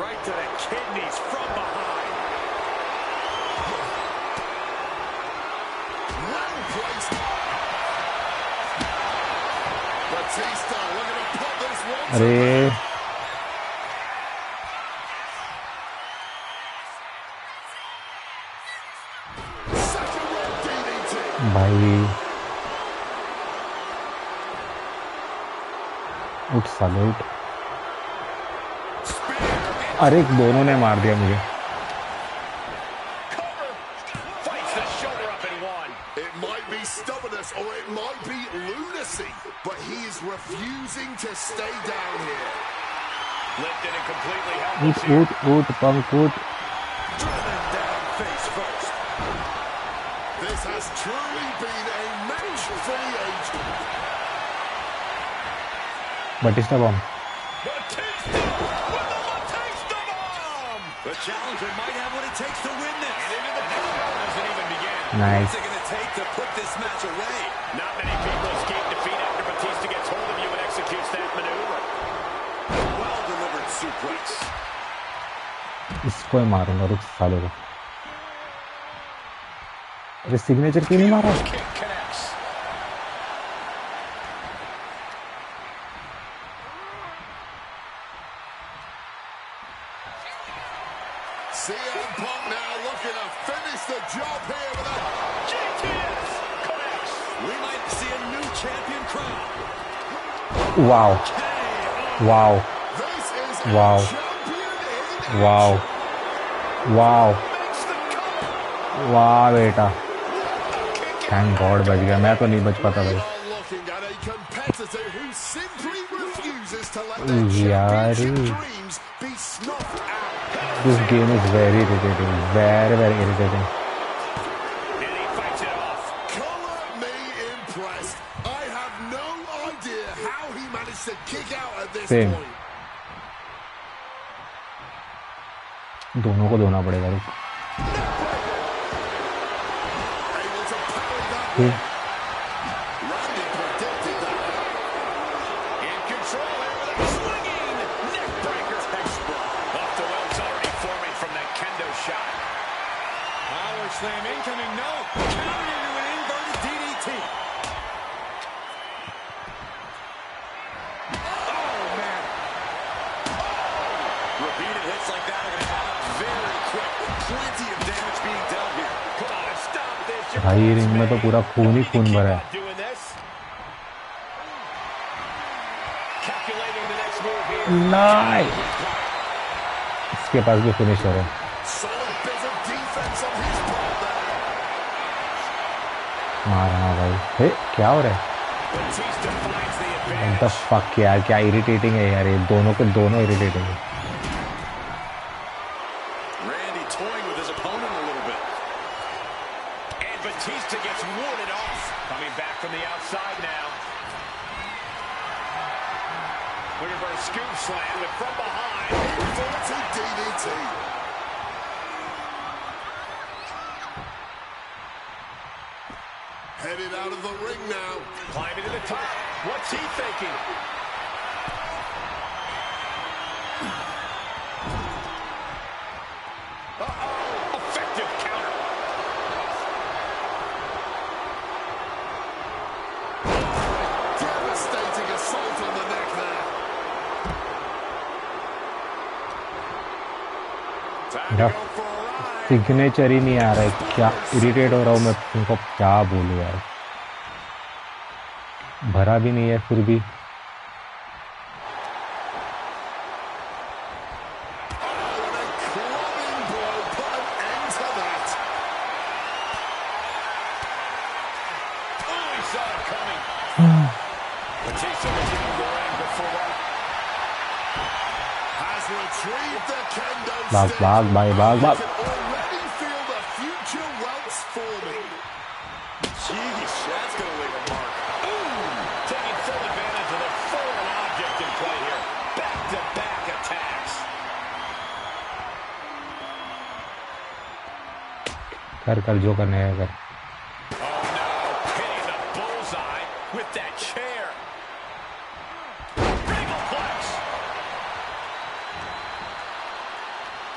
Right to the kidneys from behind. Well placed. Batista looking to put this one. अरे Second row DDT. भाई उठ साले उठ. अरे दोनों ने मार दिया मुझे. Cover. Fights the shoulder up and one. It might be stubbornness or it might be lunacy, but he is refusing to stay down here. Lifted and completely उठ helpless here. उठ उठ पंख उठ. Driven down face first. This has truly been a match for the ages. Batista bomb. Batista with the Batista bomb. The challenger might have what it takes to win this. And into the next round doesn't even begin. Nice. What's it going to take to put this match away? Not many people escape defeat after Batista gets hold of you and executes that maneuver. Well-delivered suplex. इसको ही मारूंगा. रुक साले को. अरे signature क्यों नहीं मारा? Kick connects. CM Punk now looking to finish the job here with a GTS connects. We might see a new champion crown. Wow wow this is Wow. a champion in wow wow Makes the cover. वाह बेटा. Thank God बच गया. मैं तो नहीं बच पाता भाई. are looking who simply refuses to let their championship dreams be snuffed out. This game is very irritating, very irritating. And he fights it off. Color me impressed. I have no idea how he managed to kick out at this Same. point. दोनों को धोना पड़ेगा। Able to parry that one. Randy predicted that. In control here with a swinging neck breaker. Off the ropes already forming from that kendo shot. Power slam incoming. No. Counter into an inverted DDT. Oh, man. Repeated hits like that are going to add up very quick. Plenty of damage being dealt here. Come on, stop this. भाई ring में तो पूरा खून ही खून भरा है। Calculating the next move here. Nice. इसके पास भी फिनिशर है। Solid bit of defense on his part there. मार हाँ भाई। हे क्या हो रहा है? Batista finds the What advantage. the fuck यार, क्या इरिटेटिंग है यार, ये दोनों के दोनों इरिटेटिंग है। Randy toying with his opponent a little bit. And Batista gets warded off. Coming back from the outside now. Looking for a scoop slam, but from behind. Inverted DDT. Headed out of the ring now. Climbing to the top. What's he thinking? Uh-oh. Effective counter. Devastating assault on the neck there. Time to Yeah. go for a ride. Signature ही नहीं आ रहा है, क्या irritate हो रहा हूँ मैं तुमको, क्या बोलूँ यार। भरा भी नहीं है फिर भी। Clubbing blow put an end to that. Oh, he saw it coming. Batista was in the ring before that. Has retrieved the kendo भाग stick. भाग भाई भाग भाग। Can already feel the future welts forming. Jeez, that's going to leave a mark. Ooh, taking full advantage of the foreign object in play here. Back-to-back attacks. कर कर जो करने है कर। Oh, no. Hitting the bullseye with that chair. Regalplex.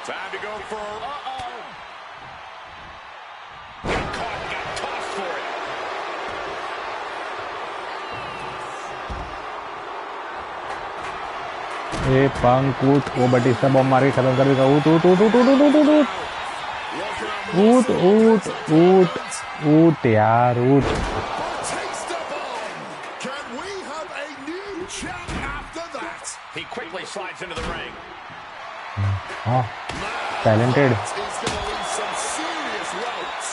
Time to go for a... Uh-oh. Got caught and got tossed for it. ए पंक ऊट, वो Batista bomb मार के खत्म कर देगा। ऊट ऊट ऊट ऊट ऊट ऊट ऊट ऊट ऊट ऊट ऊट ऊट यार ऊट। Batista bomb. Can we have a new champ after that? He quickly slides into the ring. हाँ talented. He's going to leave some serious welts.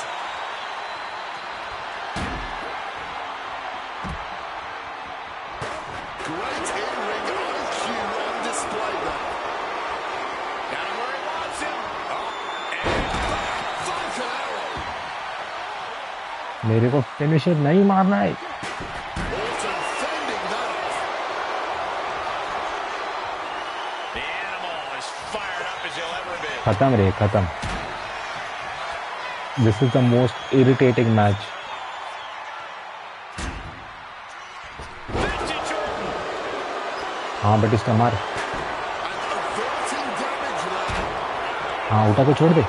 Great in-ring IQ on display there. Got him where he wants him. Oh, and Falcon arrow. मेरे को finisher नहीं मारना है। Orton fending that off. the animal is fired up as he'll ever be. खत्म रे खत्म। This is the most irritating match. Vintage Orton. हाँ Batista मार। And averting damage there. हाँ उठा के छोड़ दे।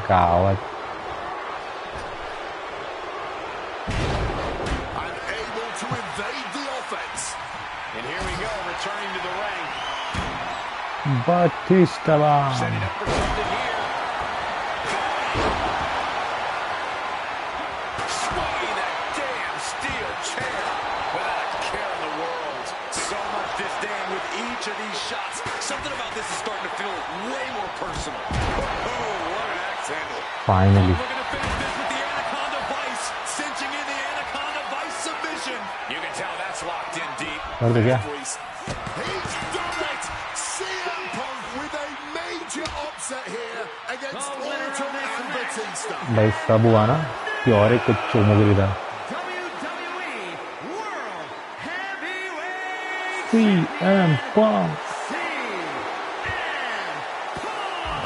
गावत। Unable to evade the offense. And here we go, returning to the ring. Batista Setting up for something here. Swinging that damn steel chair without a care in the world. So much disdain with each of these shots. Something about this is starting to feel way more personal. Oh, what an axe handle. Finally. Looking to finish this with the Anaconda Vice, cinching in the Anaconda Vice submission. You can tell that's locked in deep. कर दो क्या? He's done it! CM Punk with a major upset here against Orton and Batista. भाई सब हुआ ना कि और एक कुछ चुमुगरी था। WWE World Heavyweight CM Punk।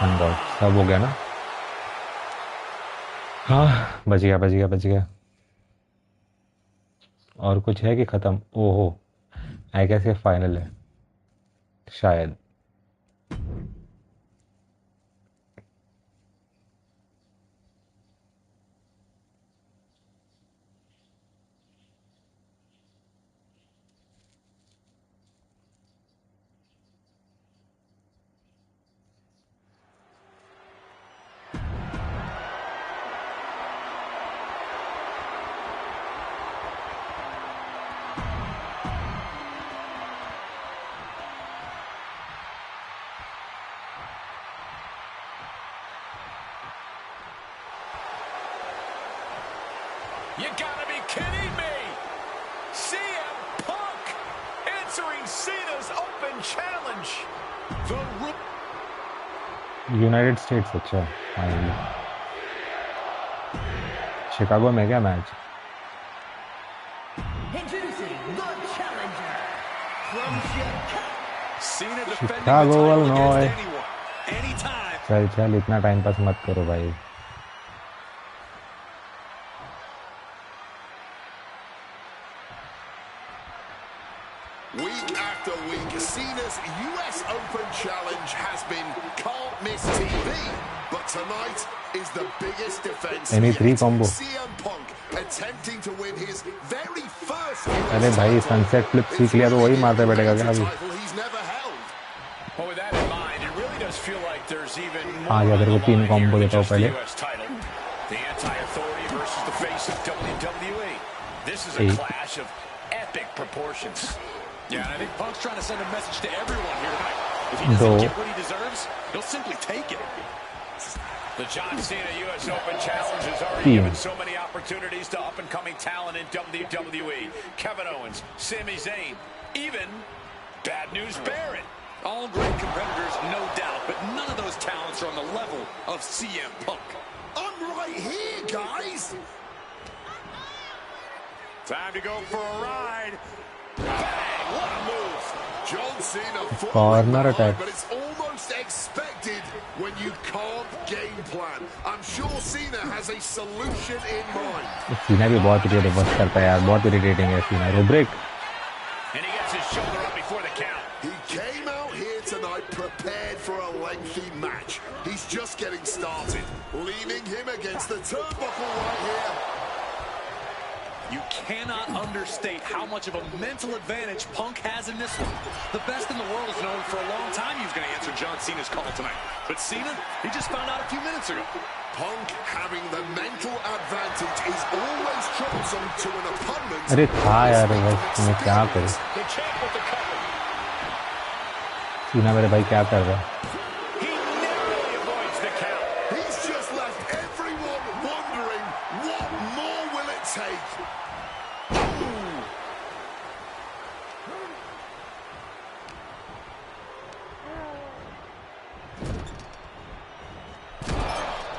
Thank God, सब हो गया ना? हाँ, बच गया। और कुछ है कि खत्म? ओहो, आई गेस ये फाइनल है शायद। You gotta be kidding me! CM Punk answering Cena's open challenge. United states अच्छा फाइनली। शिकागो में क्या match? Introducing the challenger from Chicago. Cena defending the Chicago, title Illinois. against anyone, anytime. चल इतना time pass मत करो भाई। Week after week, Cena's US Open Challenge has been can't miss TV. But tonight is the biggest defense Any yet. three combo. CM Punk attempting to win his very first अरे भाई sunset flip सीख लिया तो वही मारते बैठेगा क्या अभी? title he's never held. Well, with that in mind, it really does feel like there's even more हाँ, या तेरे को on the 3 line combo here than देता हूँ just the पहले। US title. The anti-authority versus the face of WWE. This is a 8 clash of epic proportions. Yeah, and I think Punk's trying to send a message to everyone here tonight. If he doesn't get what he deserves, he'll simply take it. The John Cena US Open Challenge has already given so many opportunities to up-and-coming talent in WWE. Kevin Owens, Sami Zayn, even Bad News Barrett. All great competitors, no doubt, but none of those talents are on the level of CM Punk. I'm right here, guys. Time to go for a ride. Bang, what a move. John Cena Corner falling behind, attack. but it's almost expected when you can't game plan. I'm sure Cena has a solution in mind. सीना भी बहुत irritate करता है यार, बहुत irritating है सीना। Rubric And he gets his shoulder up before the count. He came out here tonight prepared for a lengthy match. He's just getting started. Leaning him against the turnbuckle right here. You cannot understate how much of a mental advantage Punk has in this one. The best in the world has known for a long time he was going to answer John Cena's call tonight. But Cena, he just found out a few minutes ago. Punk having the mental advantage is always troublesome to an opponent. अरे था यार बस मैं क्या करूँ? The champ with the cover. सीना मेरे भाई क्या कर रहा है? He narrowly avoids the count. He's just left everyone wondering what more will it take.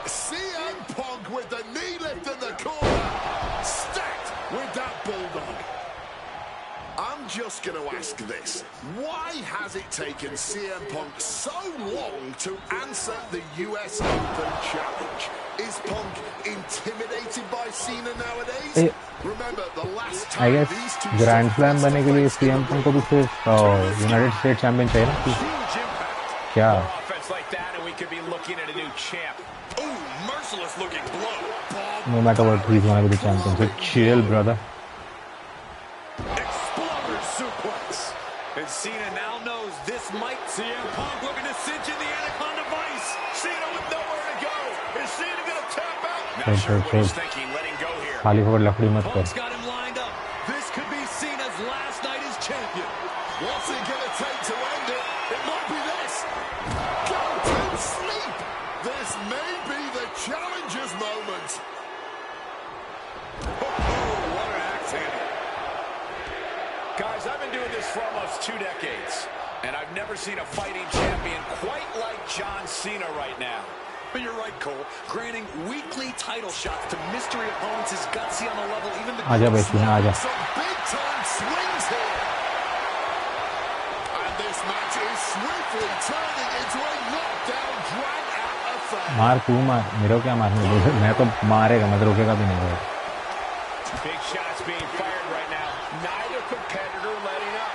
CM Punk with the knee lift in the corner, stacked with that bulldog. I'm just going to ask this. Why has it taken CM Punk so long to answer the US Open Challenge? Is Punk intimidated by Cena nowadays? Remember the last I time guess these two grand slam बनने के लिए CM Punk को भी सिर्फ United state champion चाहिए ना? Huge impact. क्या? More offense like that, and we could be looking at a new champ. Ooh, merciless looking blow. No matter what, he's gonna be the champion. So chill, brother. Exploder suplex. And Cena now knows this might. CM Punk looking to cinch in the Anaconda Vice. Cena with nowhere to go. Is Cena going to tap out? Not sure what he's thinking. Letting go here. खाली फोड़ लकड़ी मत कर। Punk's got him lined up. This could be Cena's last night as champion. What's it going to take to end it? It might be this. Go to sleep. This may be the challenger's moment. What an axe handle. Guys, I've been doing this for almost 2 decades, and I've never seen a fighting champion quite like John Cena right now. But you're right, Cole. Granting weekly title shots to mystery opponents is gutsy on the level. Even the आजा बेटी में आजा. Some big-time swings here. And this match is swiftly turning into a knockdown, drag-out affair. मार तू मार, मेरे को क्या मारने दे. मैं तो मारेगा, मैं तो रोकेगा भी नहीं. Big shots being fired right now. Neither competitor letting up.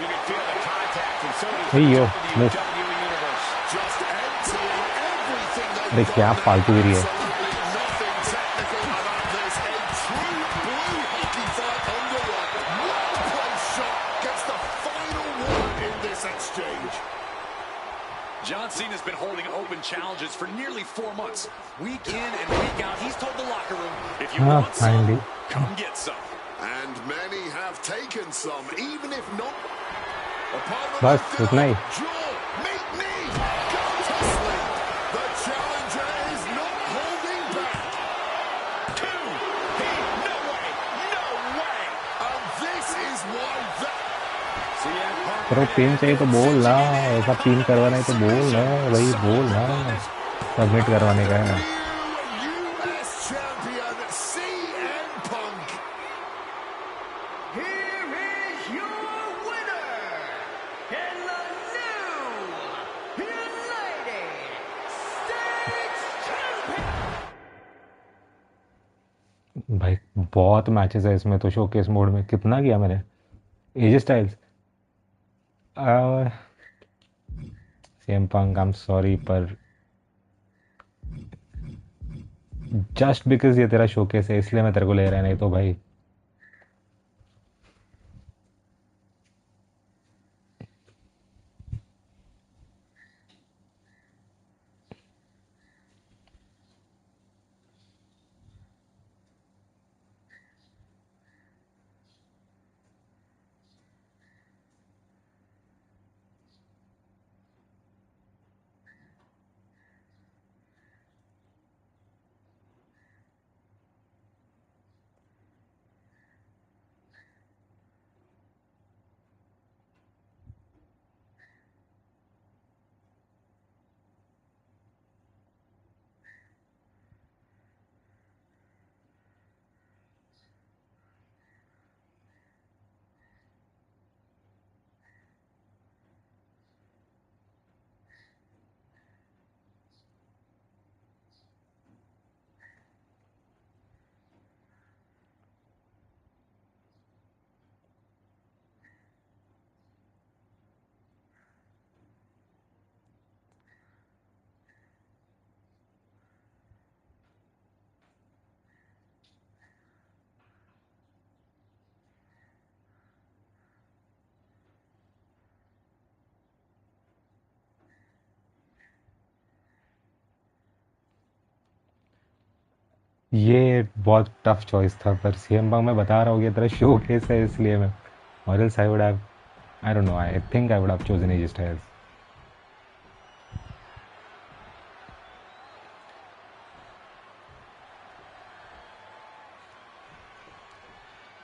You can feel the contact and so does the yo, WWE Universe. Just emptying everything they've अरे क्या फालतू गिरी है. Absolutely nothing technical about this. A true blue hockey fight underway. Well-placed shot gets the final word in this exchange. John Cena's been holding open challenges for nearly 4 months. Week in and week out, he's told the locker room, if you want some, finally. come get some. And many have taken some, even if not. Opponent बस lifted उतना ही. up, jaw, meet knee, go to sleep. The challenger is not holding back. 2. No way. No way. And this is why that... करो pin चाहिए तो बोल ना, ऐसा pin करवाना है तो बोल ना भाई, बोल ना. सबमिट करवाने का है. New US champion CM Punk. Here is your winner, and the new United States Champion. भाई बहुत मैचेस है इसमें तो. शोकेस मोड में कितना किया मैंने. AJ Styles, CM Punk, I am sorry, पर जस्ट बिकॉज ये तेरा शोकेस है इसलिए मैं तेरे को ले रहा है, नहीं तो भाई ये बहुत टफ चॉइस था, पर सीएम पंक मैं बता रहा हूँ ये तेरा शोकेस है इसलिए मैं, और else I would have, I don't know, I think I would have chosen AJ Styles.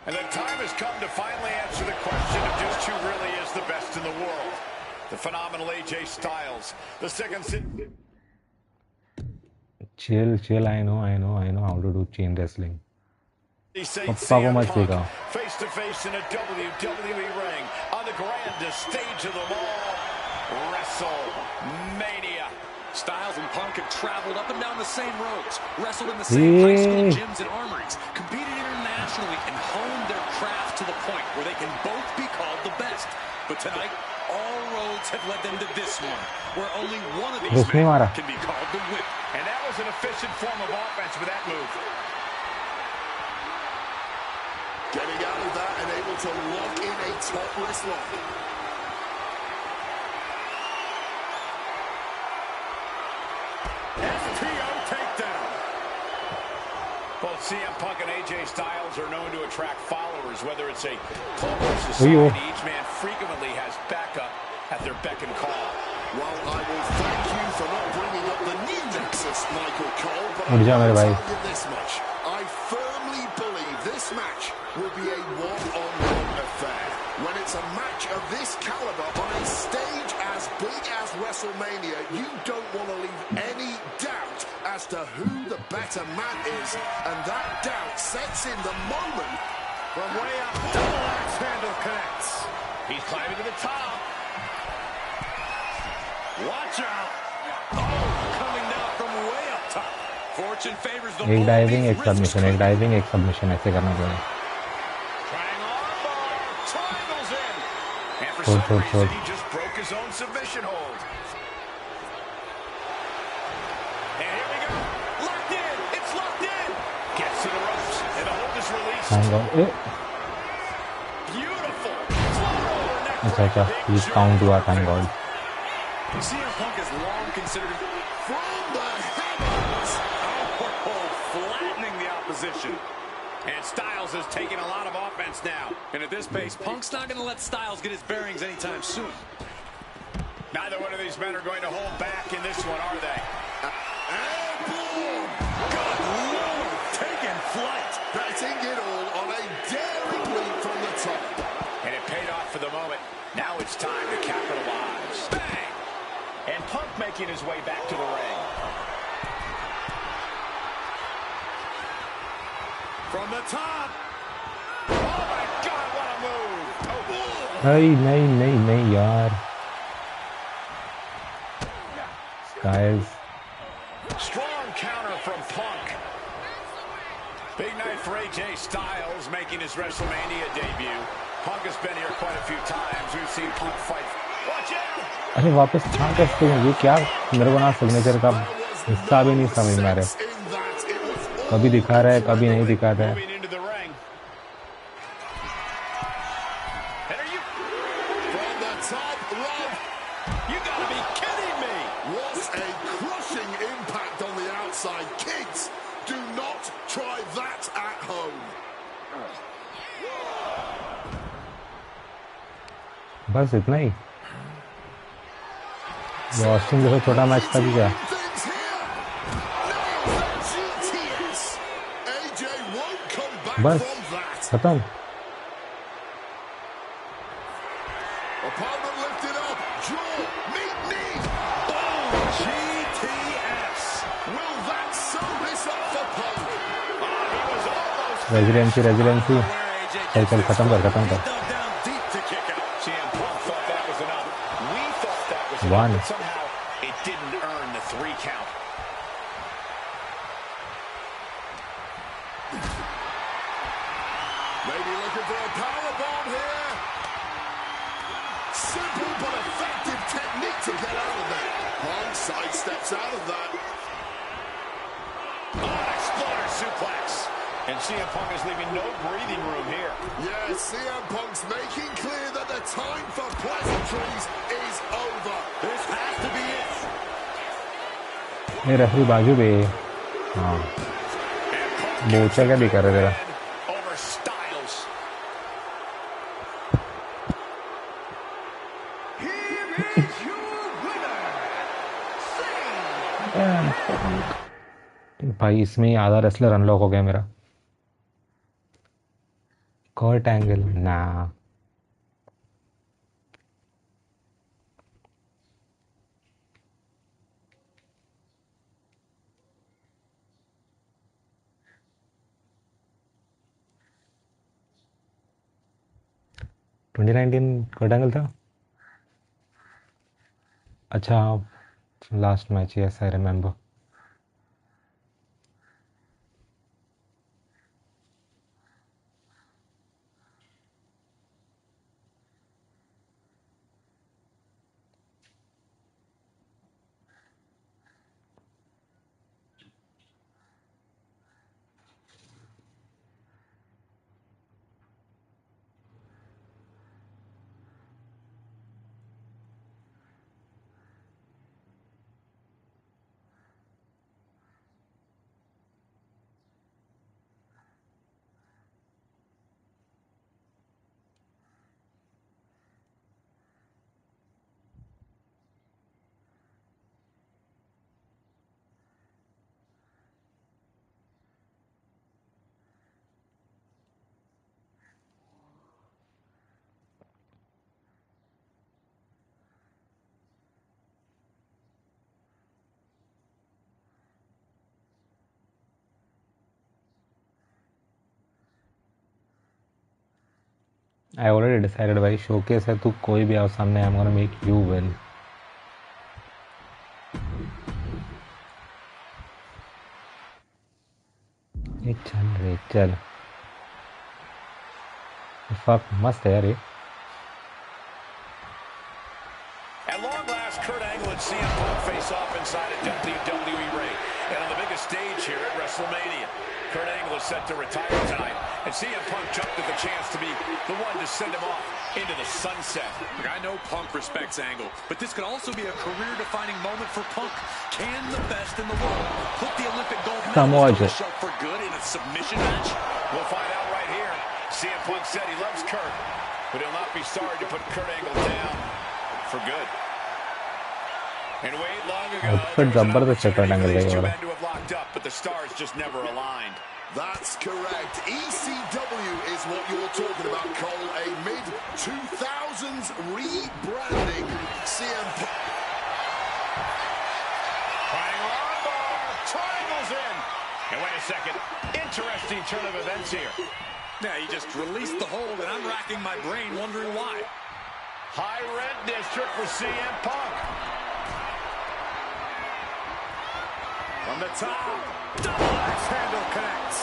And the time has come to finally answer the question of just who really is the best in the world. The phenomenal AJ Styles, the second... chill, I know how to do chain wrestling. Papa को मत सिखा. Face to face in a WWE ring on the grandest stage of them all, WrestleMania. Styles and Punk have traveled up and down the same roads, wrestled in the same high school gyms and armories, competed internationally, and honed their craft to the point where they can both be called the best. But tonight, all roads have led them to this one, where only one of these men can be called the winner. And that was an efficient form of offense with that move. Getting out of that and able to lock in a topless lock. STO takedown. Both CM Punk and AJ Styles are known to attract followers, whether it's a pulpit society. Each man frequently has backup at their beck and call. Well, I will thank you उठ जा मेरे भाई। I firmly believe this match will be a one-on-one affair. When it's a match of this caliber on a stage as big as WrestleMania, you don't want to leave any doubt as to who the better man is, and that doubt sets in the moment. From way up, double axe handle connects. He's climbing to the top. Watch out. Oh, coming down from way up top. Fortune favors the एक diving एक submission, एक diving एक submission, ऐसे करना पड़ेगा। Trying armbar, triangles in. And for छोड़ some छोड़ छोड़। reason, he just broke his own submission hold. And here we go. Locked in. It's locked in. Gets to the ropes, and the hold is released. Beautiful. Float over neck अच्छा अच्छा, ये count हुआ, thank God. CM Punk has long considered from the heavens. Oh, flattening the opposition. And Styles has taken a lot of offense now. And at this pace, Punk's not going to let Styles get his bearings anytime soon. Neither one of these men are going to hold back in this one, are they? And boom! Good Lord, taking flight. Betting it all on a daring leap from the top. And it paid off for the moment. Now it's time to capitalize. Bang! And Punk making his way back to the ring. From the top. Oh my God, what a move. Oh, नहीं यार। Guys, strong counter from Punk. Big night for AJ Styles making his WrestleMania debut. Punk has been here quite a few times. We've seen Punk fight. Watch out! अरे वापस कहाँ करते हैं ये? क्या मेरे को ना सिग्नेचर का हिस्सा भी नहीं समझ में आ रहा है। कभी दिखा रहा है, कभी नहीं दिखा रहा है। You gotta be kidding me! What a crushing impact on the outside. Kids, do not try that at home. बस इतना ही। ऑस्टिन जैसा छोटा मैच था भी क्या? बस खत्म। रेजिडेंसी चल खत्म कर। One. Somehow it didn't earn the 3 count. Maybe looking for a powerbomb here. Simple but effective technique to get out of there. Punk sidesteps out of that. Exploder suplex. And CM Punk is leaving no breathing room here. Yes, CM Punk's making clear that the time for pleasantries is over. This has to be it. ये referee बाजू पे। हाँ। बोचा क्या दिखा रहा है तेरा? Over Styles. Here is your winner. भाई इसमें ही आधा रेसलर अनलॉक हो गया मेरा। Kurt Angle, nah. Twenty 19 Kurt Angle था। अच्छा last match, yes I remember. I already decided भाई, शोकेस है, तू कोई भी आओ सामने, I am gonna make you win. चल रे चल, फक मस्त है यार ये। At long last, Kurt Angle and CM Punk face off inside a WWE ring. And on the biggest stage here at WrestleMania, Kurt Angle is set to retire tonight. And CM Punk jumped at the chance to be the one to send him off into the sunset. Look, I know Punk respects Angle, but this could also be a career-defining moment for Punk. Can the best in the world put the Olympic gold medal on the shelf for good in a submission match? We'll find out right here. CM Punk said he loves Kurt, but he'll not be sorry to put Kurt Angle down for good. And wait, long ago, फिर जबरदस्त है cut angle two का men to have locked up, but the stars just never aligned. That's correct. ECW is what you're talking about, Cole. A mid-2000s rebranding. CM Punk. Triangle armbar. Triangle's in. And wait a second. Interesting turn of events here. Yeah, he just released the hold, and I'm racking my brain wondering why. High rent district for CM Punk. From the top. Double axe handle connects.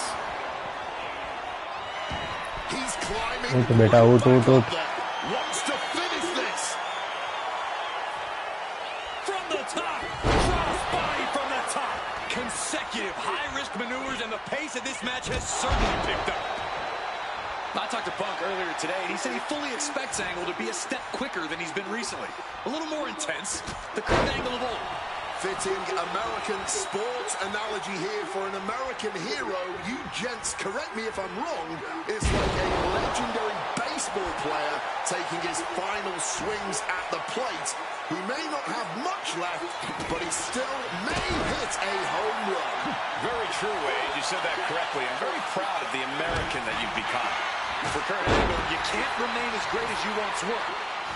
He's climbing. उठ बेटा उठ उठ उठ। Wants to finish this. From the top. Crossbody from the top. Consecutive high-risk maneuvers, and the pace of this match has certainly picked up. I talked to Punk earlier today, and he said he fully expects Angle to be a step quicker than he's been recently. A little more intense. The Kurt Angle of old. Fitting American sports analogy here for an American hero. You gents, correct me if I'm wrong, is like a legendary baseball player taking his final swings at the plate. He may not have much left, but he still may hit a home run. Very true, Wade. You said that correctly. I'm very proud of the American that you've become. For Kurt Angle, you can't remain as great as you once were.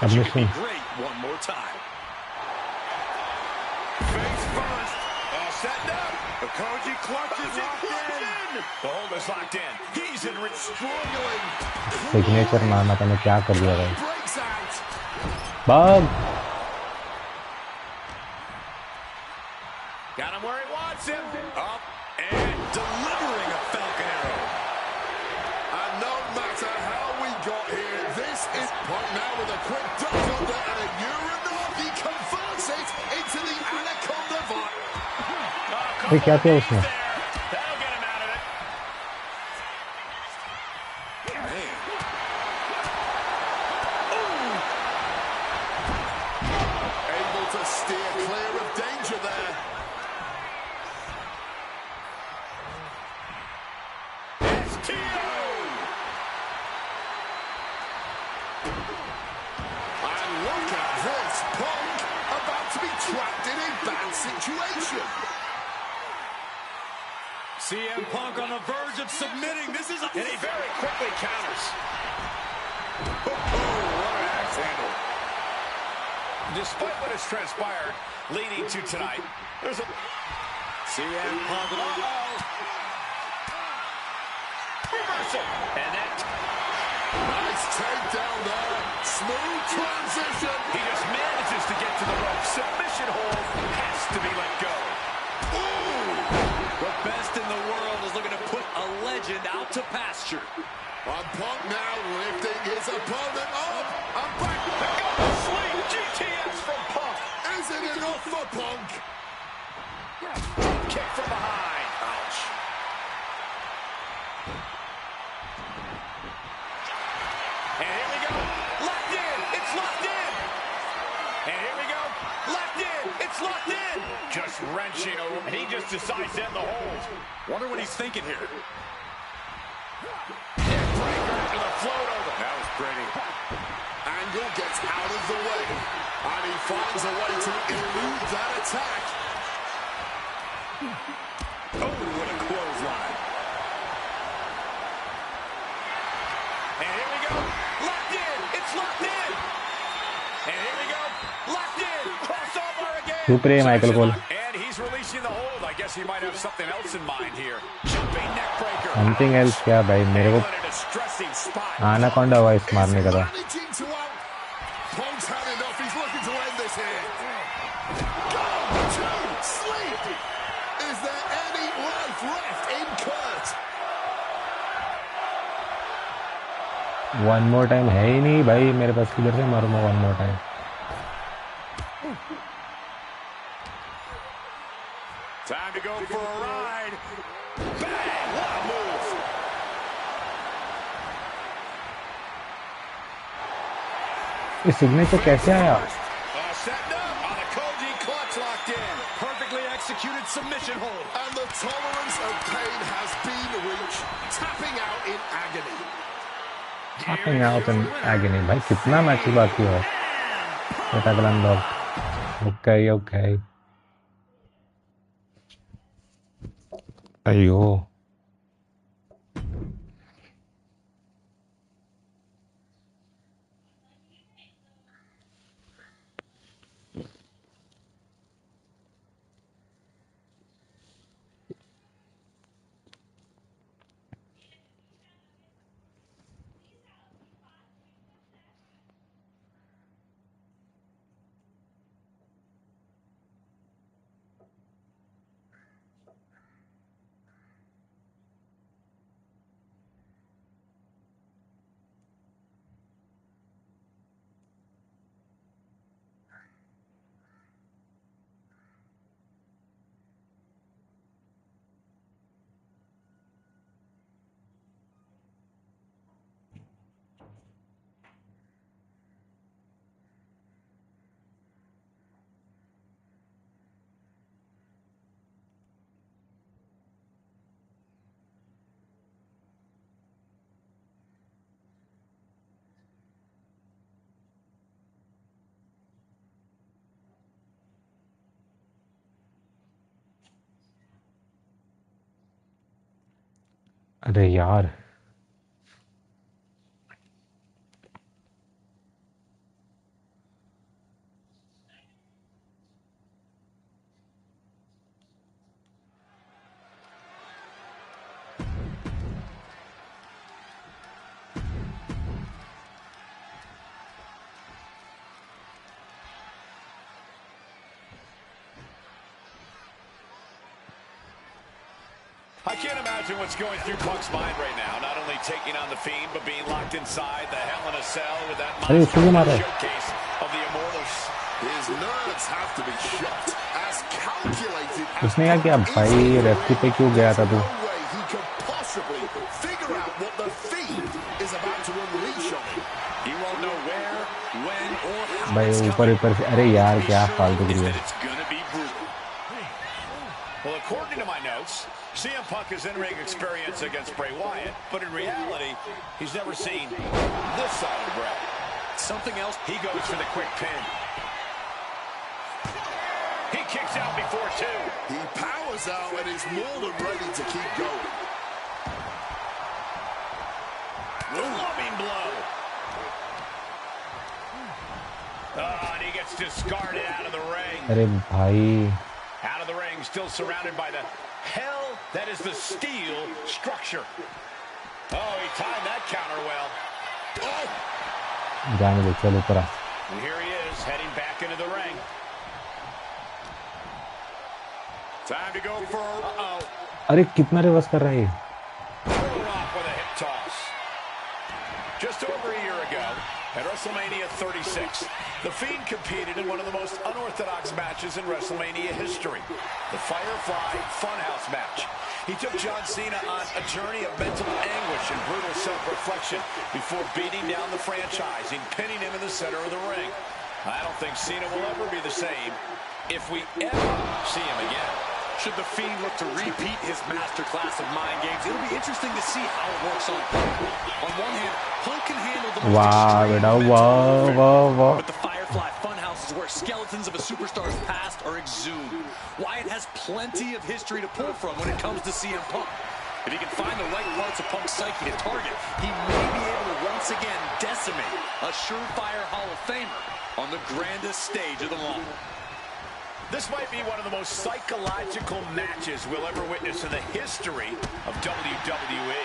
But you can be great one more time. Face first. All set up. The Koji clutch is locked in. The hold is locked in. He's in Struggling. Signature मारना था, मैं क्या कर दिया भाई। Breaks out. भाग। got him where he wants him. Up and delivering a Falcon Arrow. And no matter how we got here, this is Punk now with a quick duck under and a Uranov. He converts it into the Anaconda Vine. ये क्या किया उसने? That'll get him out of it. Able to steer clear of danger there. STO. And look at this, Punk about to be trapped in a bad situation. CM Punk on the verge of submitting. This is And he very quickly counters. What an axe handle. Despite what has transpired leading to tonight, there's a CM Punk. reversal. And that Nice takedown there. Smooth transition. he just manages to get to the rope. Submission hold has to be let go. The best in the world is looking to put a legend out to pasture. And Punk now lifting his opponent up. And back. Sleep GTS from Punk. Is it enough for Punk? Kick from behind. Ouch. And here we go. Locked in. It's locked in. And here we go. Locked in. It's locked in. Just wrenching over. He just decides to end the hold. Wonder what he's thinking here. Breaker into the float over. That was pretty. Angle gets out of the way. And he finds a way to elude that attack. Oh, what a clothesline. And here we go. Locked in. It's locked in. And here we go. Locked in. Crossover again. चुप रहे Michael Cole. And he's releasing the hold. I guess he might have something else in mind here. Jumping neck breaker. Something else क्या भाई, मेरे को In a distressing spot. Anaconda voice मारने का था। Managing to out. Punk's had enough. He's looking to end this here. Go to sleep. Is there any life left in Kurt? One more time है ही नहीं भाई मेरे पास, किधर से मारूंगा one more time. Time to go for a ride. Bang! What a move. ये signature कैसे आया? Setting up on a Koji clutch locked in. Perfectly executed submission hold. And the tolerance of pain has been reached. Tapping out in agony. Tapping out in agony भाई कितना match बाकी है? Okay. अयो अरे यार I can't imagine what's going through Punk's mind right now. Not only taking on the Fiend, but being locked inside the Hell in a Cell with that monster showcase of the Immortals. His nerves have to be shot. As calculated as उसने क्या किया भाई? Referee पे क्यों गया था तू? no way he could possibly figure out what the Fiend is about to unleash on him. You won't know where, when, or how भाई it's ऊपर coming. ऊपर से अरे यार क्या फालतू Is गिरी है। that it's gonna be brutal. Well, according to my notes, CM Punk has in-ring experience against Bray Wyatt, but in reality, he's never seen this side of Bray. Something else, he goes for the quick pin. He kicks out before two. He powers out and is more than ready to keep going. Clubbing blow. Oh, and he gets discarded out of the ring. अरे भाई Out of the ring, still surrounded by the hell that is the steel structure. Oh, he timed that counter well. Oh, जाने दे चल ऊपर आ। and here he is, heading back into the ring. Time to go for uh-oh. अरे कितना reverse कर रहा है ये? Thrown off with a hip toss. Just over a year ago, at WrestleMania 36, The Fiend competed in one of the most unorthodox matches in WrestleMania history, the Firefly Funhouse match. He took John Cena on a journey of mental anguish and brutal self-reflection before beating down the franchise and pinning him in the center of the ring. I don't think Cena will ever be the same if we ever see him again. Should the Fiend look to repeat his masterclass of mind games, it'll be interesting to see how it works on Punk. On one hand, Punk can handle the most वाह extreme बेटा mental वाह warfare, वाह वाह। but the Firefly Funhouse is where skeletons of a superstar's past are exhumed. Wyatt has plenty of history to pull from when it comes to CM Punk. If he can find the right parts of Punk's psyche to target, he may be able to once again decimate a surefire Hall of Famer on the grandest stage of them all. This might be one of the most psychological matches we'll ever witness in the history of WWE.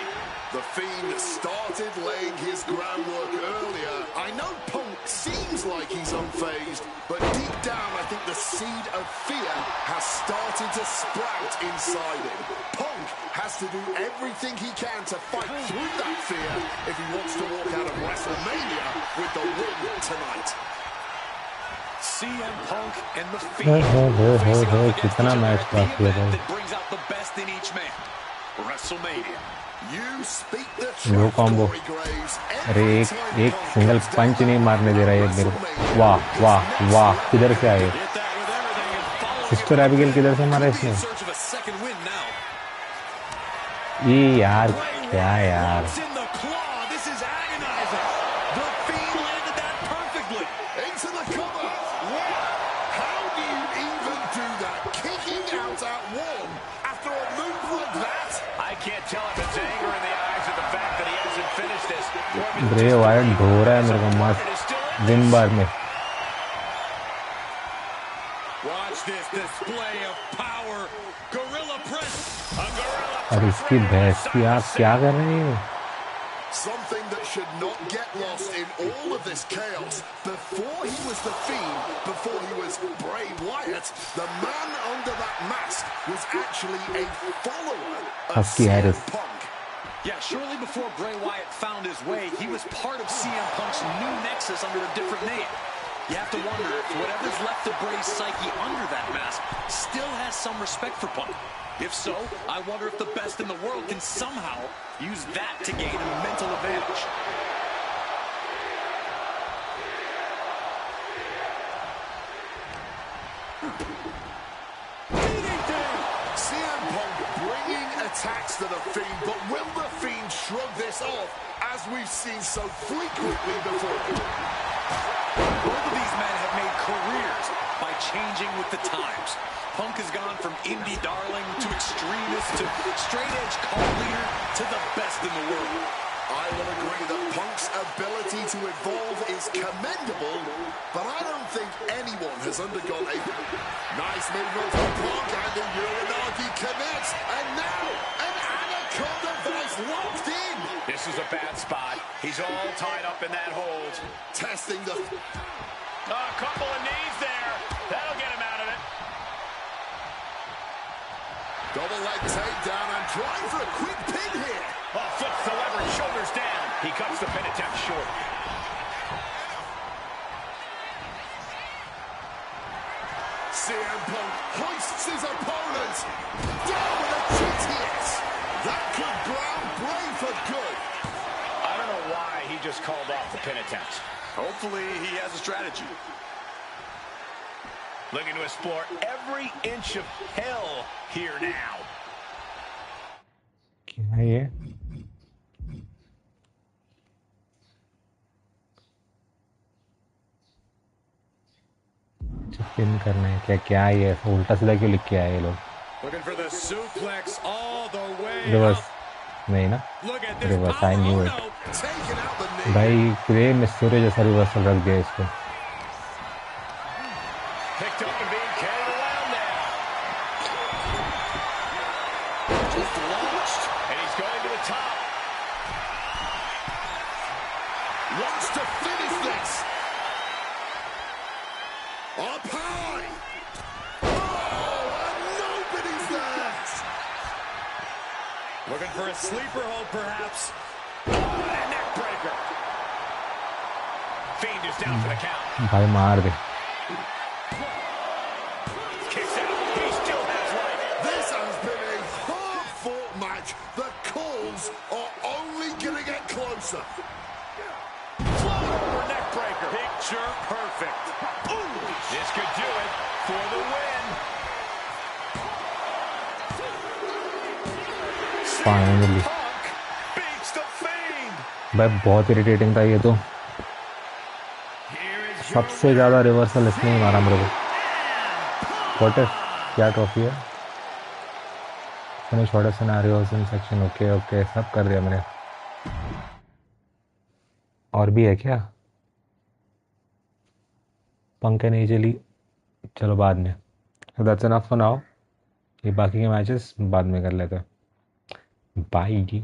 The Fiend started laying his groundwork earlier. I know Punk seems like he's unfazed, but deep down I think the seed of fear has started to sprout inside him. Punk has to do everything he can to fight through that fear if he wants to walk out of WrestleMania with the win tonight. CM Punk and the Fiend facing off against each कितना other match at the बाकी है event भाई. that brings out the best in each man. WrestleMania. You speak the low truth, combo. Corey Graves. अरे Every एक time एक Punk single comes पंच down नहीं the मारने दे रहा है ये मेरे को. वाह वाह वाह, किधर से आए? Hit that with everything and following it sister with Abigail किधर से मारा could be in इसने? search of a second win now. ये यार Bray क्या Wyatt यार. locks in the claw. This is agonizing. The Fiend landed that perfectly. into the cover. How do you even do that? Kicking out at one after a move like that? I can't tell if it's anger in the eyes of the fact that he hasn't finished this. or if it's ब्रे just वायट ढो रहा है मेरे को मस्त it is still in win this. बार में. Watch this display of power. Gorilla press. A gorilla और press इसकी right भैंस की side आप to क्या side. कर रहे हैं? Something that should not get lost in all of this chaos. Before he was the Fiend, before he was Bray Wyatt, the man under that mask was actually a follower of Husky CM Harris. Punk. Yeah, shortly before Bray Wyatt found his way, he was part of CM Punk's new nexus under a different name. You have to wonder if whatever's left of Bray's psyche under that mask still has some respect for Punk. If so, I wonder if the best in the world can somehow use that to gain a mental advantage. CM Punk bringing attacks to the Fiend, but will the Fiend shrug this off as we've seen so frequently before? Both of these men have made careers by changing with the times. Punk has gone from indie darling to extremist to straight-edge cult leader to the best in the world. I will agree that Punk's ability to evolve is commendable, but I don't think anyone has undergone a nice movement from Punk, and the Uranagi commits, and now an Anaconda Vice locked in. This is a bad spot. He's all tied up in that hold. Testing the... A couple of knees there. That'll get him out of it. double leg takedown and trying for a quick pin here. Oh, flips the lever, shoulders down. He cuts the pin attempt short. CM Punk hoists his opponent. Down with a GTS. That could ground Bray for good. I don't know why he just called off the pin attempt. Hopefully he has a strategy. Looking to explore every inch of hell here now. क्या है ये? Pin करना है क्या? क्या है ये? उल्टा सीधा क्यों लिख के आए ये लोग? Looking for the suplex all the way reverse up. नहीं ना? Look at this reverse power. I knew Oh, it. no. Taking out the knee. भाई क्रे मिस्टोरियो जैसा रिवर्सल रख दिया इसको. Picked up and being carried around now. Just launched. And he's going to the top. Wants to finish this. Up high. Oh, and nobody's there. Looking for a sleeper hold, perhaps. Oh, and neck breaker. Fiend is down for the count. भाई मार दे. Kicks out. He still has life. This has been a hard-fought match. The calls are only going to get closer. Float over neck breaker. Picture perfect. Ooh. This could do it for the win. Finally Punk beats the Fiend. भाई बहुत irritating था ये तो. Here is सबसे ज्यादा reversal इसने ही मारा मेरे को. व्हाट इफ क्या ट्रॉफी है? Finish what if scenarios in section. Okay okay सब कर दिया मैंने. और भी है क्या? पंख नहीं चली. चलो बाद में. That's enough for now. ये बाकी के मैचेस बाद में कर लेते हैं. बाय जी.